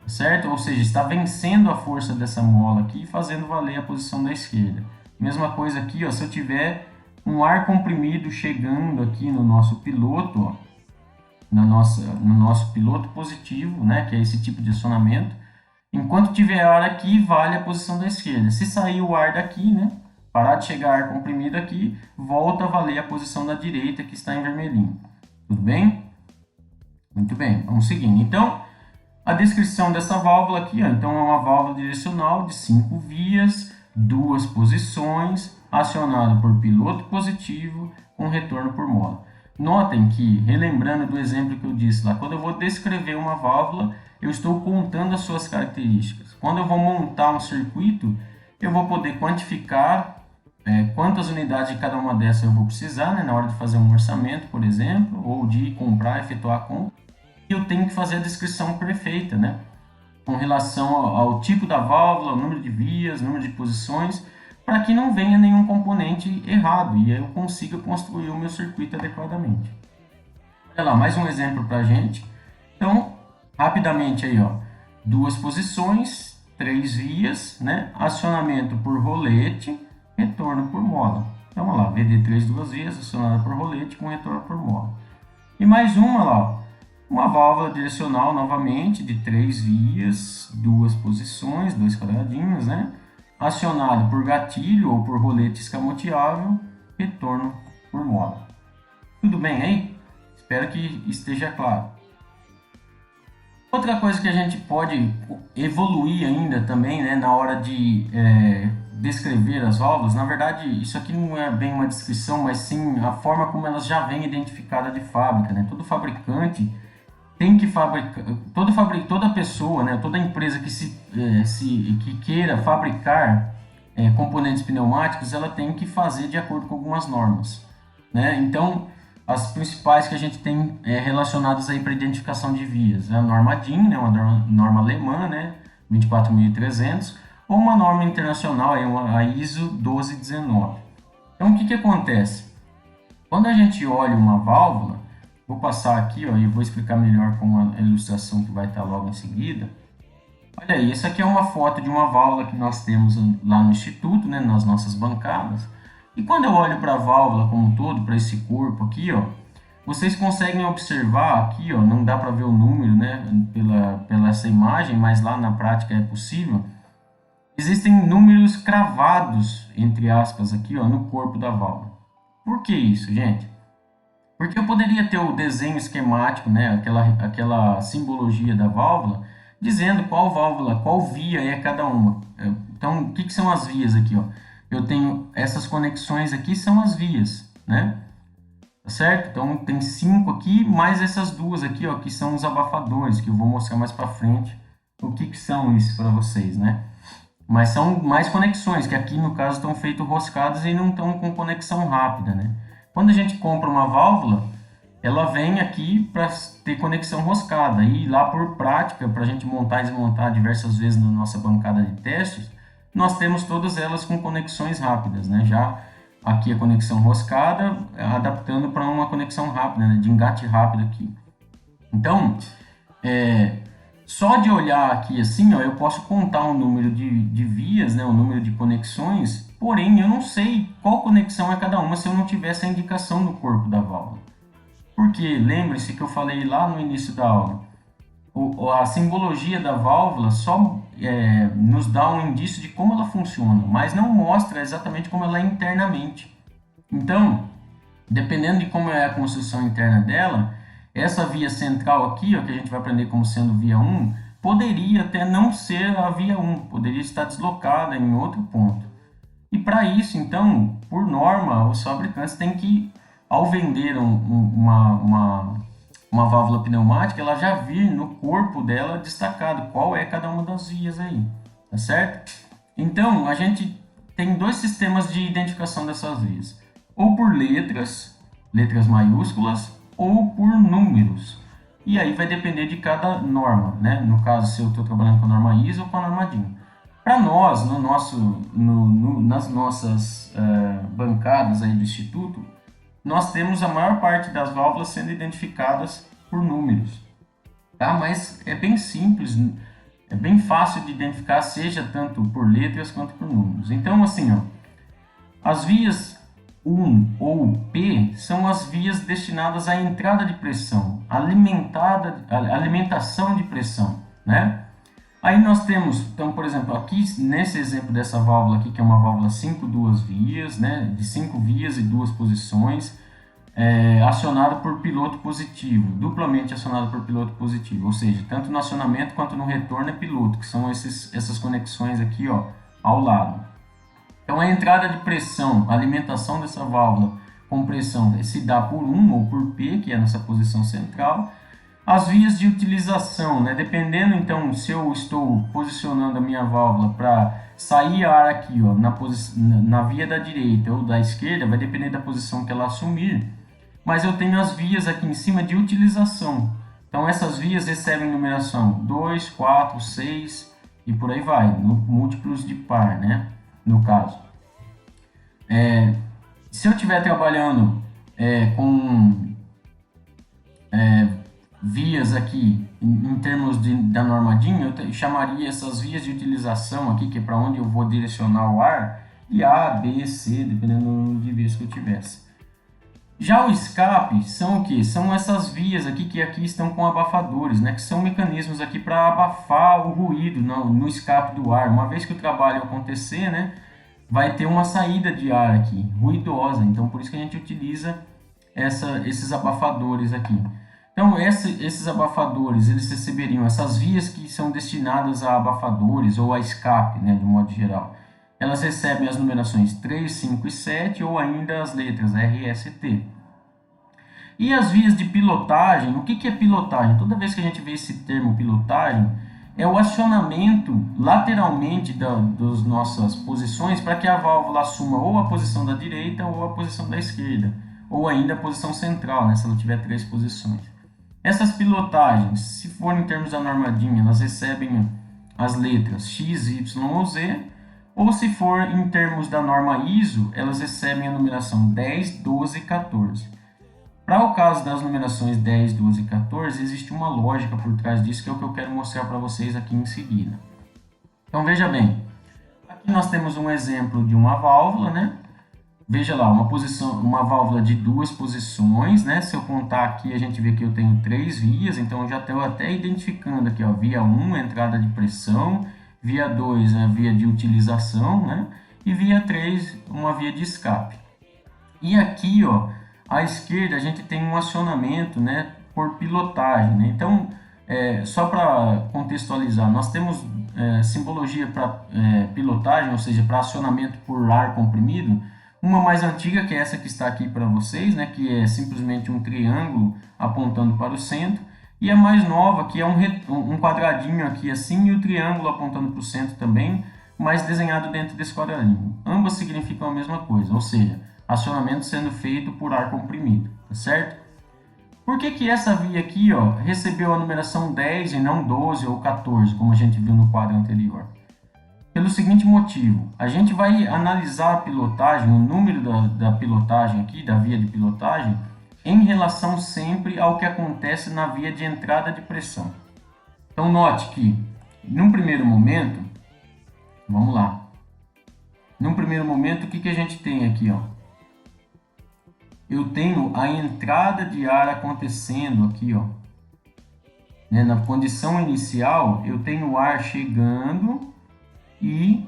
certo? Ou seja, está vencendo a força dessa mola aqui e fazendo valer a posição da esquerda. Mesma coisa aqui, ó, se eu tiver um ar comprimido chegando aqui no nosso piloto, ó, no nosso piloto positivo, né, que é esse tipo de acionamento, enquanto tiver ar aqui, vale a posição da esquerda. Se sair o ar daqui, né, parar de chegar ar comprimido aqui, volta a valer a posição da direita que está em vermelhinho. Tudo bem? Muito bem, vamos seguindo. Então, a descrição dessa válvula aqui, ó, então é uma válvula direcional de 5 vias, 2 posições, acionada por piloto positivo com retorno por mola. Notem que, relembrando do exemplo que eu disse lá, quando eu vou descrever uma válvula, eu estou contando as suas características. Quando eu vou montar um circuito, eu vou poder quantificar quantas unidades de cada uma dessas eu vou precisar, né, na hora de fazer um orçamento, por exemplo, ou de comprar, efetuar a compra. E eu tenho que fazer a descrição perfeita, né, com relação ao tipo da válvula, o número de vias, número de posições, para que não venha nenhum componente errado e eu consiga construir o meu circuito adequadamente. Olha lá, mais um exemplo para a gente. Então, rapidamente aí, ó, 2 posições, 3 vias, né? Acionamento por rolete, retorno por mola. Então, olha lá, VD3 duas vias, acionada por rolete com retorno por mola. E mais uma lá, ó, uma válvula direcional novamente de 3 vias, duas posições, dois quadradinhos, né? Acionado por gatilho ou por rolete escamoteável, retorno por mola. Tudo bem aí? Espero que esteja claro. Outra coisa que a gente pode evoluir ainda também, né, na hora de descrever as válvulas, na verdade isso aqui não é bem uma descrição, mas sim a forma como elas já vêm identificadas de fábrica, né? Todo fabricante tem que fabricar, toda pessoa, né, toda empresa que queira fabricar componentes pneumáticos, ela tem que fazer de acordo com algumas normas, né? Então, as principais que a gente tem relacionadas aí para identificação de vias, a norma DIN, né, uma norma alemã, né, 24300, ou uma norma internacional, aí a ISO 1219. Então, o que acontece? Quando a gente olha uma válvula, vou passar aqui, ó, e vou explicar melhor com a ilustração que vai estar logo em seguida. Olha aí, essa aqui é uma foto de uma válvula que nós temos lá no Instituto, né, nas nossas bancadas. E quando eu olho para a válvula como um todo, para esse corpo aqui, ó, vocês conseguem observar aqui, ó, não dá para ver o número, né, pela essa imagem, mas lá na prática é possível. Existem números cravados, entre aspas, aqui, ó, no corpo da válvula. Por que isso, gente? Porque eu poderia ter o desenho esquemático, né, aquela simbologia da válvula, dizendo qual válvula, qual via é cada uma. Então, o que são as vias aqui? Ó? Eu tenho essas conexões aqui, são as vias, né? Tá certo? Então, tem 5 aqui, mais essas duas aqui, ó, que são os abafadores, que eu vou mostrar mais para frente o que são isso para vocês, né? Mas são mais conexões, que aqui no caso estão feitas roscadas e não estão com conexão rápida, né? Quando a gente compra uma válvula, ela vem aqui para ter conexão roscada. E lá por prática, para a gente montar e desmontar diversas vezes na nossa bancada de testes, nós temos todas elas com conexões rápidas, né? Já aqui a conexão roscada, adaptando para uma conexão rápida, né? De engate rápido aqui. Então, só de olhar aqui assim, ó, eu posso contar o número de vias, né? O número de conexões. Porém, eu não sei qual conexão é cada uma se eu não tivesse a indicação no corpo da válvula. Porque, lembre-se que eu falei lá no início da aula, a simbologia da válvula só nos dá um indício de como ela funciona, mas não mostra exatamente como ela é internamente. Então, dependendo de como é a construção interna dela, essa via central aqui, ó, que a gente vai aprender como sendo via 1, poderia até não ser a via 1, poderia estar deslocada em outro ponto. E para isso, então, por norma, os fabricantes têm que, ao vender uma válvula pneumática, ela já vir no corpo dela destacado qual é cada uma das vias aí, tá certo? Então, a gente tem dois sistemas de identificação dessas vias, ou por letras maiúsculas, ou por números. E aí vai depender de cada norma, né? No caso, se eu estou trabalhando com a norma ISO ou com a norma DIN. Para nós, nas nossas bancadas aí do Instituto, nós temos a maior parte das válvulas sendo identificadas por números, tá? Mas é bem simples, é bem fácil de identificar, seja tanto por letras quanto por números. Então, assim, ó, as vias 1 ou P são as vias destinadas à entrada de pressão, alimentação de pressão, né? Aí nós temos, então, por exemplo, aqui nesse exemplo dessa válvula aqui, que é uma válvula 5 duas vias, né, de 5 vias e duas posições, acionada por piloto positivo, duplamente acionada por piloto positivo, ou seja, tanto no acionamento quanto no retorno é piloto, que são essas conexões aqui, ó, ao lado. Então a entrada de pressão, a alimentação dessa válvula com pressão se dá por 1 ou por P, que é nessa posição central. As vias de utilização, né? Dependendo então se eu estou posicionando a minha válvula para sair ar aqui, ó, na via da direita ou da esquerda, vai depender da posição que ela assumir. Mas eu tenho as vias aqui em cima de utilização. Então essas vias recebem numeração 2, 4, 6 e por aí vai, múltiplos de par, né? No caso. Se eu estiver trabalhando com vias aqui em termos da norma DIN, eu chamaria essas vias de utilização aqui, que é para onde eu vou direcionar o ar, e A, B, C, dependendo do número de vias que eu tivesse. Já o escape são o que? São essas vias aqui que aqui estão com abafadores, né? Que são mecanismos aqui para abafar o ruído no escape do ar. Uma vez que o trabalho acontecer, né? Vai ter uma saída de ar aqui, ruidosa. Então, por isso que a gente utiliza esses abafadores aqui. Então, esses abafadores, eles receberiam essas vias que são destinadas a abafadores ou a escape, né? De modo geral. Elas recebem as numerações 3, 5 e 7 ou ainda as letras R, S, T. E as vias de pilotagem, o que é pilotagem? Toda vez que a gente vê esse termo pilotagem, é o acionamento lateralmente das nossas posições para que a válvula assuma ou a posição da direita ou a posição da esquerda, ou ainda a posição central, né, se ela tiver 3 posições. Essas pilotagens, se for em termos da norma DIN, elas recebem as letras X, Y ou Z, ou se for em termos da norma ISO, elas recebem a numeração 10, 12 e 14. Para o caso das numerações 10, 12 e 14, existe uma lógica por trás disso que é o que eu quero mostrar para vocês aqui em seguida. Então veja bem, aqui nós temos um exemplo de uma válvula, né? Veja lá, uma válvula de 2 posições, né? Se eu contar aqui, a gente vê que eu tenho 3 vias, então eu já estou até identificando aqui, ó, via 1, entrada de pressão, via 2, a via de utilização, né? E via 3, uma via de escape. E aqui, ó, à esquerda, a gente tem um acionamento, né, por pilotagem, né? Então, só para contextualizar, nós temos simbologia para pilotagem, ou seja, para acionamento por ar comprimido. Uma mais antiga, que é essa que está aqui para vocês, né, que é simplesmente um triângulo apontando para o centro. E a mais nova, que é um quadradinho aqui assim, e o triângulo apontando para o centro também, mas desenhado dentro desse quadradinho. Ambas significam a mesma coisa, ou seja, acionamento sendo feito por ar comprimido, tá certo? Por que essa via aqui, ó, recebeu a numeração 10 e não 12 ou 14, como a gente viu no quadro anterior? Pelo seguinte motivo, a gente vai analisar a pilotagem, o número da pilotagem aqui, da via de pilotagem, em relação sempre ao que acontece na via de entrada de pressão. Então note que, num primeiro momento, vamos lá, num primeiro momento o que a gente tem aqui, ó? Eu tenho a entrada de ar acontecendo aqui, ó. Né? Na condição inicial, eu tenho o ar chegando e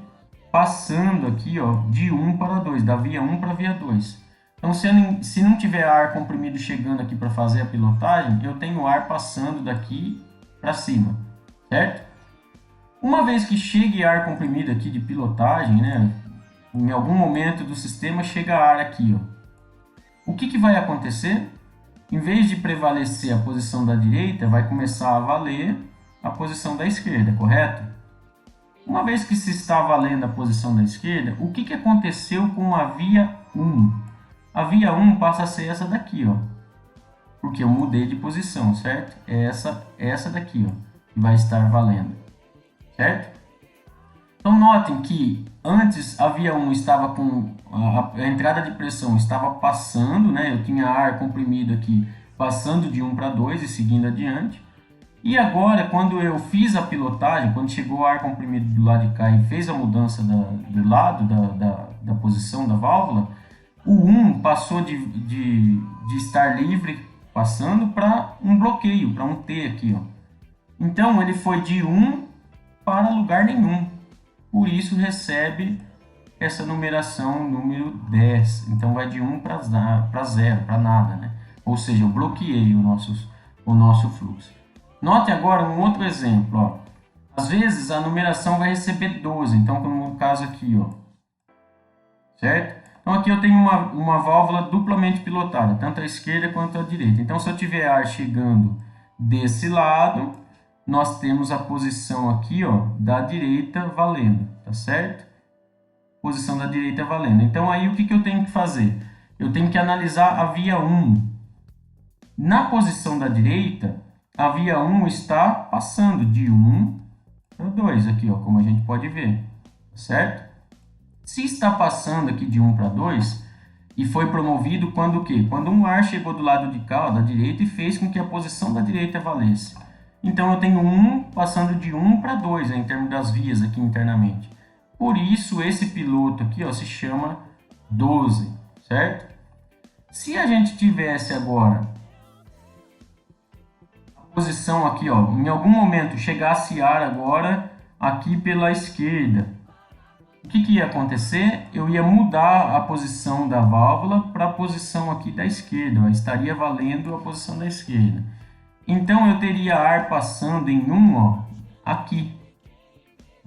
passando aqui, ó, de 1 para 2, da via 1 para a via 2. Então, se não tiver ar comprimido chegando aqui para fazer a pilotagem, eu tenho ar passando daqui para cima, certo? Uma vez que chegue ar comprimido aqui de pilotagem, né, em algum momento do sistema chega ar aqui, ó. O que vai acontecer? Em vez de prevalecer a posição da direita, vai começar a valer a posição da esquerda, correto? Uma vez que se está valendo a posição da esquerda, o que aconteceu com a via 1? A via 1 passa a ser essa daqui, ó. Porque eu mudei de posição, certo? É essa daqui, ó, que vai estar valendo, certo? Então notem que antes a via 1 estava com a entrada de pressão estava passando, né? Eu tinha ar comprimido aqui passando de 1 para 2 e seguindo adiante. E agora, quando eu fiz a pilotagem, quando chegou o ar comprimido do lado de cá e fez a mudança do lado da posição da válvula, o 1 passou de estar livre, passando para um bloqueio, para um T aqui, ó. Então, ele foi de 1 para lugar nenhum. Por isso, recebe essa numeração número 10. Então, vai de 1 para 0, para nada, né? Ou seja, eu bloqueei o nosso fluxo. Note agora um outro exemplo, ó. Às vezes a numeração vai receber 12, então como no caso aqui, ó. Certo? Então aqui eu tenho uma válvula duplamente pilotada, tanto à esquerda quanto à direita. Então se eu tiver ar chegando desse lado, nós temos a posição aqui, ó, da direita valendo, tá certo? Posição da direita valendo. Então aí o que eu tenho que fazer? Eu tenho que analisar a via 1. Na posição da direita, a via 1 está passando de 1 para 2 aqui, ó, como a gente pode ver, certo? Se está passando aqui de 1 para 2 e foi promovido quando o quê? Quando um ar chegou do lado de cá, ó, da direita, e fez com que a posição da direita valesse. Então eu tenho 1 passando de 1 para 2, né, em termos das vias aqui internamente. Por isso, esse piloto aqui, ó, se chama 12, certo? Se a gente tivesse agora a posição aqui, ó, em algum momento chegasse ar agora aqui pela esquerda, o que ia acontecer? Eu ia mudar a posição da válvula para a posição aqui da esquerda, ó, estaria valendo a posição da esquerda. Então eu teria ar passando em 1, ó, aqui,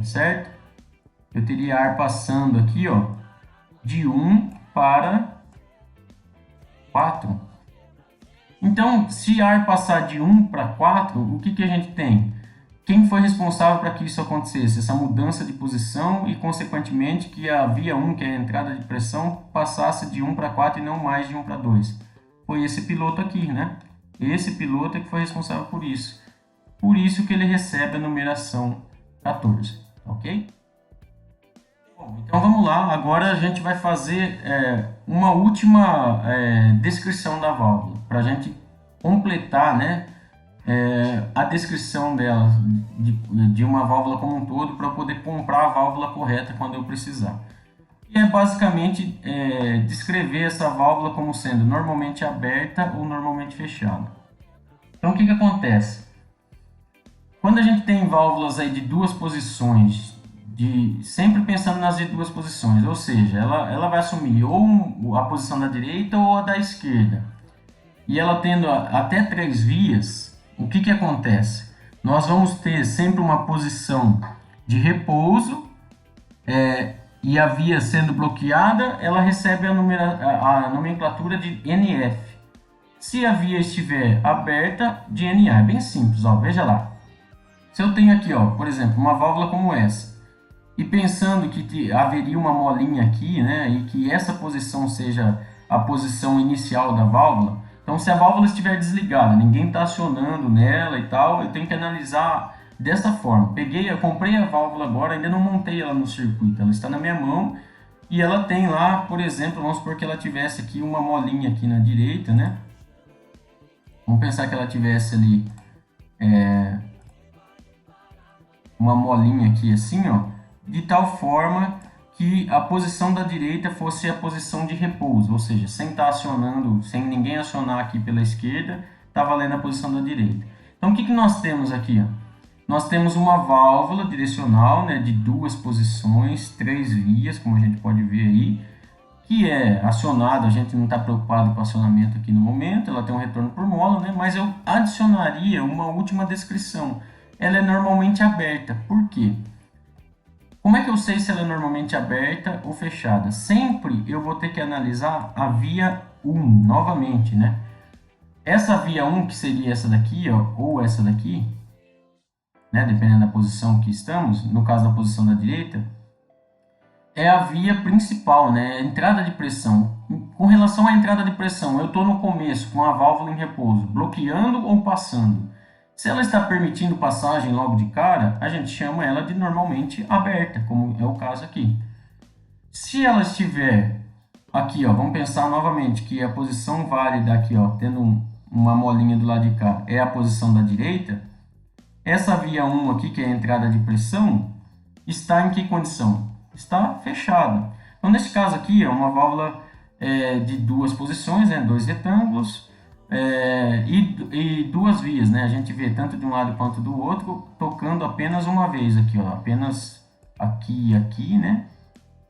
certo? Eu teria ar passando aqui, ó, de 1 para 4. Então, se ar passar de 1 para 4, o que a gente tem? Quem foi responsável para que isso acontecesse? Essa mudança de posição e, consequentemente, que a via 1, que é a entrada de pressão, passasse de 1 para 4 e não mais de 1 para 2. Foi esse piloto aqui, né? Esse piloto é que foi responsável por isso. Por isso que ele recebe a numeração 14, ok? Bom, então vamos lá, agora a gente vai fazer uma última descrição da válvula, para a gente completar, né, a descrição dela, de uma válvula como um todo, para eu poder comprar a válvula correta quando eu precisar. E é basicamente descrever essa válvula como sendo normalmente aberta ou normalmente fechada. Então o que acontece? Quando a gente tem válvulas aí de duas posições, sempre pensando nas de duas posições, ou seja, ela vai assumir ou a posição da direita ou a da esquerda, e ela tendo até 3 vias, o que acontece? Nós vamos ter sempre uma posição de repouso, e a via sendo bloqueada, ela recebe a nomenclatura de NF. Se a via estiver aberta, de NA. É bem simples, ó, veja lá. Se eu tenho aqui, ó, por exemplo, uma válvula como essa, e pensando que haveria uma molinha aqui, né, e que essa posição seja a posição inicial da válvula, então se a válvula estiver desligada, ninguém está acionando nela e tal, eu tenho que analisar dessa forma. Eu comprei a válvula agora, ainda não montei ela no circuito, ela está na minha mão e ela tem lá, por exemplo, vamos supor que ela tivesse aqui uma molinha aqui na direita, né? Vamos pensar que ela tivesse ali uma molinha aqui assim, ó, de tal forma que a posição da direita fosse a posição de repouso, ou seja, sem estar acionando, sem ninguém acionar aqui pela esquerda, está valendo a posição da direita. Então o que nós temos aqui? Ó? Nós temos uma válvula direcional, né, de duas posições, 3 vias, como a gente pode ver aí, que é acionada, a gente não está preocupado com o acionamento aqui no momento, ela tem um retorno por mola, né, mas eu adicionaria uma última descrição. Ela é normalmente aberta. Por quê? Como é que eu sei se ela é normalmente aberta ou fechada? Sempre eu vou ter que analisar a via 1 novamente, né? Essa via 1, que seria essa daqui, ó, ou essa daqui, né, dependendo da posição que estamos, no caso da posição da direita, é a via principal, né, a entrada de pressão. Com relação à entrada de pressão, eu estou no começo com a válvula em repouso, bloqueando ou passando. Se ela está permitindo passagem logo de cara, a gente chama ela de normalmente aberta, como é o caso aqui. Se ela estiver aqui, ó, vamos pensar novamente que a posição válida aqui, ó, tendo uma molinha do lado de cá, é a posição da direita. Essa via 1 aqui, que é a entrada de pressão, está em que condição? Está fechada. Então, nesse caso aqui, é uma válvula de duas posições, né, 2 retângulos, e 2 vias, né? A gente vê tanto de um lado quanto do outro, tocando apenas uma vez aqui, ó, apenas aqui e aqui, né?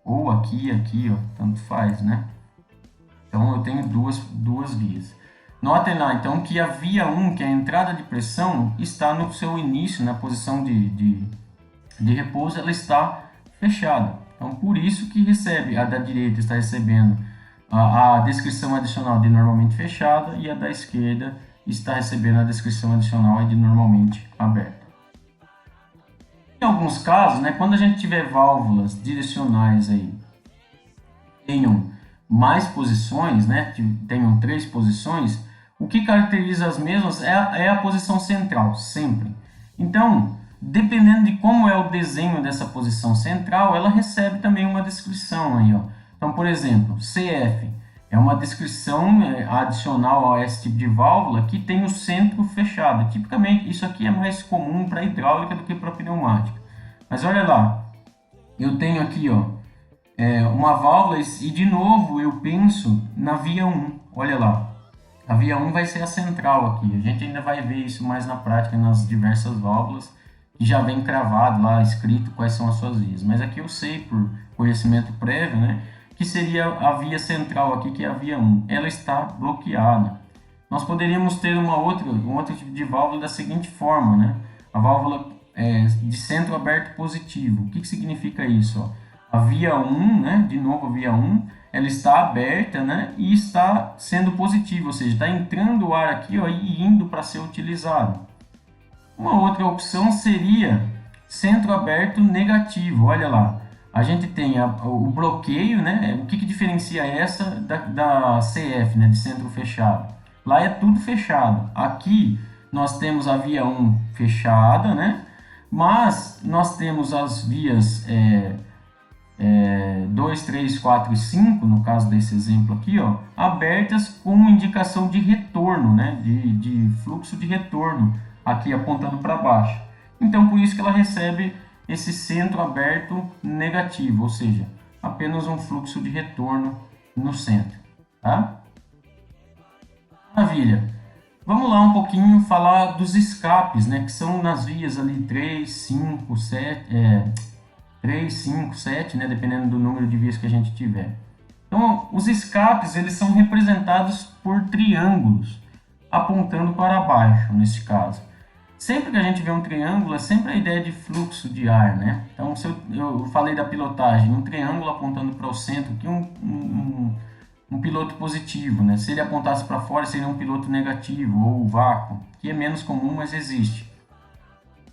Ou aqui e aqui, ó, tanto faz, né? Então, eu tenho duas vias. Notem lá, então, que a via 1, que é a entrada de pressão, está no seu início, na posição de repouso, ela está fechada. Então, por isso que a da direita está recebendo a descrição adicional de normalmente fechada e a da esquerda está recebendo a descrição adicional de normalmente aberta. Em alguns casos, né, quando a gente tiver válvulas direcionais aí, tenham mais posições, né, tenham 3 posições, o que caracteriza as mesmas é a posição central, sempre. Então, dependendo de como é o desenho dessa posição central, ela recebe também uma descrição aí, ó. Então, por exemplo, CF é uma descrição adicional a esse tipo de válvula que tem o centro fechado. Tipicamente, isso aqui é mais comum para hidráulica do que para pneumática. Mas olha lá, eu tenho aqui, ó, uma válvula e de novo eu penso na via 1. Olha lá, a via 1 vai ser a central aqui. A gente ainda vai ver isso mais na prática nas diversas válvulas que já vem cravado lá, escrito quais são as suas vias. Mas aqui eu sei por conhecimento prévio, né, que seria a via central aqui, que é a via 1. Ela está bloqueada. Nós poderíamos ter um outro tipo de válvula da seguinte forma, né? A válvula de centro aberto positivo. O que significa isso? Ó? A via 1, né? De novo a via 1, ela está aberta, né? E está sendo positiva, ou seja, está entrando o ar aqui, ó, e indo para ser utilizado. Uma outra opção seria centro aberto negativo. Olha lá, a gente tem o bloqueio, né? O que diferencia essa da CF, né? De centro fechado? Lá é tudo fechado. Aqui nós temos a via 1 fechada, né? Mas nós temos as vias 2, 3, 4 e 5, no caso desse exemplo aqui, ó, abertas com indicação de retorno, né? De fluxo de retorno, aqui apontando para baixo. Então, por isso que ela recebe esse centro aberto negativo, ou seja, apenas um fluxo de retorno no centro. Tá? Maravilha. Vamos lá um pouquinho falar dos escapes, né? Que são nas vias ali 3, 5, 7, 3, 5, 7, né? Dependendo do número de vias que a gente tiver. Então, os escapes, eles são representados por triângulos, apontando para baixo, nesse caso. Sempre que a gente vê um triângulo, é sempre a ideia de fluxo de ar, né? Então, se eu falei da pilotagem, um triângulo apontando para o centro, que um piloto positivo, né? Se ele apontasse para fora, seria um piloto negativo ou vácuo, que é menos comum, mas existe.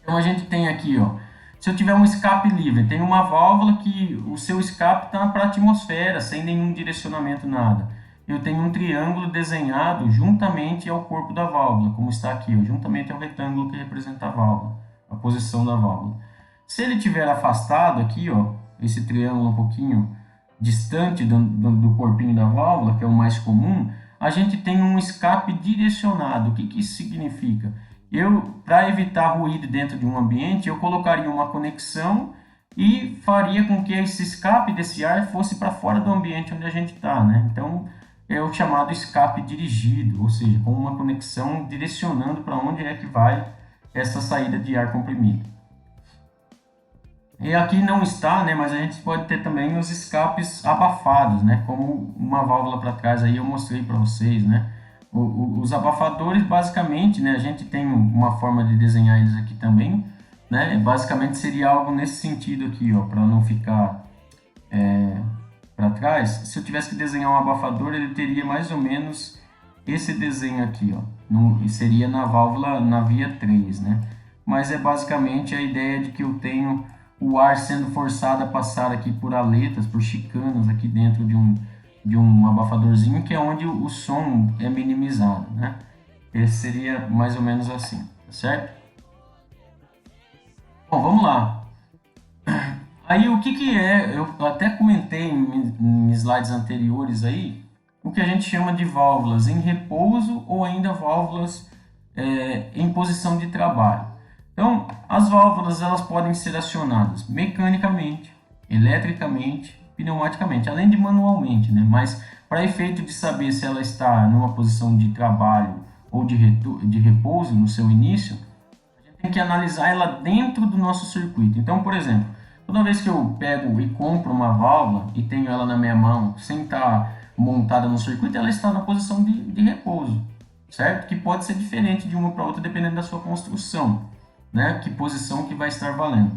Então a gente tem aqui, ó, se eu tiver um escape livre, tem uma válvula que o seu escape está para a atmosfera, sem nenhum direcionamento, nada. Eu tenho um triângulo desenhado juntamente ao corpo da válvula, como está aqui, ó, juntamente ao retângulo que representa a válvula, a posição da válvula. Se ele estiver afastado aqui, ó, esse triângulo um pouquinho distante do corpinho da válvula, que é o mais comum, a gente tem um escape direcionado. O que isso significa? Para evitar ruído dentro de um ambiente, eu colocaria uma conexão e faria com que esse escape desse ar fosse para fora do ambiente onde a gente está, né? Então, é o chamado escape dirigido, ou seja, com uma conexão direcionando para onde é que vai essa saída de ar comprimido. E aqui não está, né, mas a gente pode ter também os escapes abafados, né, como uma válvula para trás aí eu mostrei para vocês, né. Os abafadores, basicamente, né, a gente tem uma forma de desenhar eles aqui também, né, basicamente seria algo nesse sentido aqui, ó, para não ficar para trás. Se eu tivesse que desenhar um abafador, ele teria mais ou menos esse desenho aqui, ó, seria na válvula, na via 3, né, mas é basicamente a ideia de que eu tenho o ar sendo forçado a passar aqui por aletas, por chicanas aqui dentro de um abafadorzinho, que é onde o som é minimizado, né? Esse seria mais ou menos assim, tá certo? Bom, vamos lá. Aí o que é, eu até comentei em slides anteriores aí, o que a gente chama de válvulas em repouso ou ainda válvulas em posição de trabalho. Então, as válvulas elas podem ser acionadas mecanicamente, eletricamente, pneumaticamente, além de manualmente, né? Mas para efeito de saber se ela está numa posição de trabalho ou de repouso no seu início, a gente tem que analisar ela dentro do nosso circuito. Então, por exemplo, toda vez que eu pego e compro uma válvula e tenho ela na minha mão, sem estar montada no circuito, ela está na posição de repouso, certo? Que pode ser diferente de uma para outra dependendo da sua construção, né? Que posição que vai estar valendo.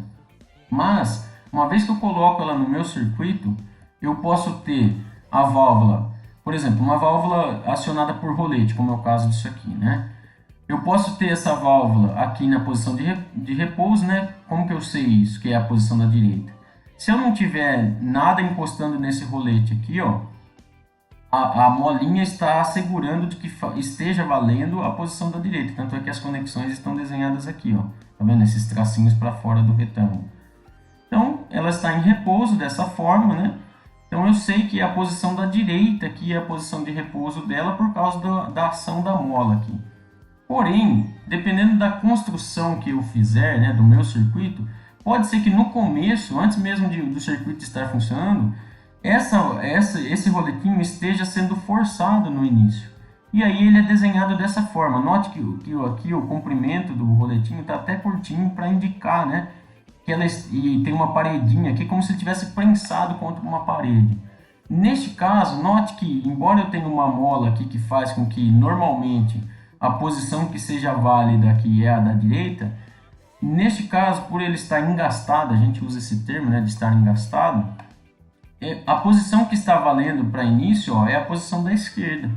Mas, uma vez que eu coloco ela no meu circuito, eu posso ter a válvula, por exemplo, uma válvula acionada por rolete, como é o caso disso aqui, né? Eu posso ter essa válvula aqui na posição de repouso, né? Como que eu sei isso, que é a posição da direita? Se eu não tiver nada encostando nesse rolete aqui, ó, a molinha está assegurando de que esteja valendo a posição da direita. Tanto é que as conexões estão desenhadas aqui, ó. Tá vendo? Esses tracinhos para fora do retângulo. Então, ela está em repouso dessa forma, né? Então, eu sei que a posição da direita aqui é a posição de repouso dela por causa da ação da mola aqui. Porém, dependendo da construção que eu fizer, né, do meu circuito, pode ser que no começo, antes mesmo do circuito estar funcionando, esse roletinho esteja sendo forçado no início. E aí ele é desenhado dessa forma. Note que aqui o comprimento do roletinho está até curtinho para indicar, né? E tem uma paredinha aqui, como se ele tivesse prensado contra uma parede. Neste caso, note que, embora eu tenha uma mola aqui que faz com que normalmente a posição que seja válida aqui é a da direita, neste caso, por ele estar engastado, a gente usa esse termo, né, de estar engastado, a posição que está valendo para início, ó, é a posição da esquerda.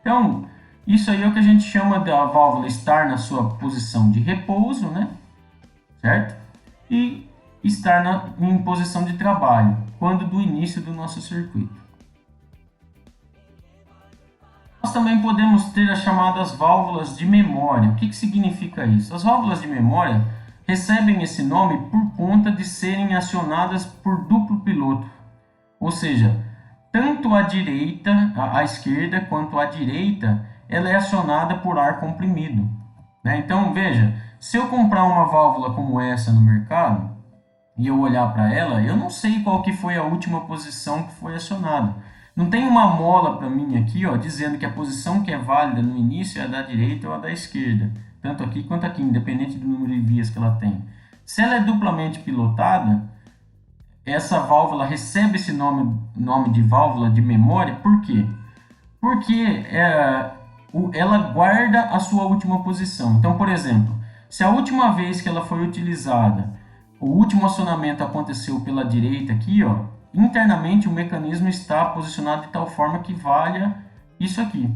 Então, isso aí é o que a gente chama da válvula estar na sua posição de repouso, né? Certo? E estar em posição de trabalho, quando do início do nosso circuito. Nós também podemos ter as chamadas válvulas de memória. O que significa isso? As válvulas de memória recebem esse nome por conta de serem acionadas por duplo piloto. Ou seja, tanto a esquerda quanto a direita, ela é acionada por ar comprimido. Né? Então, veja, se eu comprar uma válvula como essa no mercado e eu olhar para ela, eu não sei qual que foi a última posição que foi acionada. Não tem uma mola para mim aqui, ó, dizendo que a posição que é válida no início é a da direita ou a da esquerda, tanto aqui quanto aqui, independente do número de vias que ela tem. Se ela é duplamente pilotada, essa válvula recebe esse nome de válvula de memória, por quê? Porque ela guarda a sua última posição. Então, por exemplo, se a última vez que ela foi utilizada, o último acionamento aconteceu pela direita aqui, ó, internamente o mecanismo está posicionado de tal forma que valha isso aqui.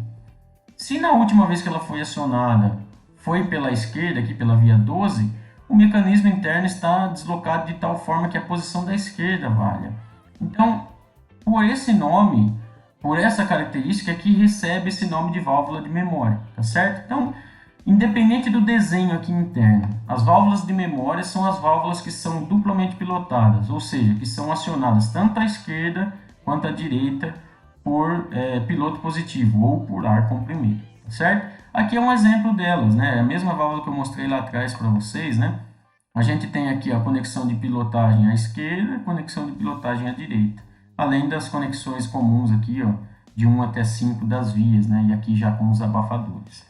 Se na última vez que ela foi acionada foi pela esquerda, aqui pela via 12, o mecanismo interno está deslocado de tal forma que a posição da esquerda valha. Então, por esse nome, por essa característica que recebe esse nome de válvula de memória, tá certo? Então, independente do desenho aqui interno, as válvulas de memória são as válvulas que são duplamente pilotadas, ou seja, que são acionadas tanto à esquerda quanto à direita por piloto positivo ou por ar comprimido, tá certo? Aqui é um exemplo delas, né? A mesma válvula que eu mostrei lá atrás para vocês, né? A gente tem aqui a conexão de pilotagem à esquerda, conexão de pilotagem à direita, além das conexões comuns aqui, ó, de 1 até 5 das vias, né? E aqui já com os abafadores.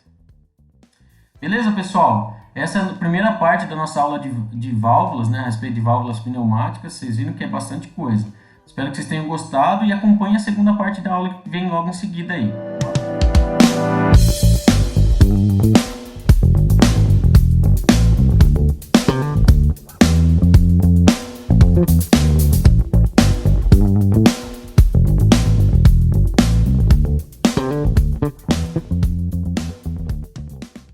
Beleza, pessoal? Essa é a primeira parte da nossa aula de válvulas, né? A respeito de válvulas pneumáticas. Vocês viram que é bastante coisa. Espero que vocês tenham gostado e acompanhem a segunda parte da aula que vem logo em seguida aí.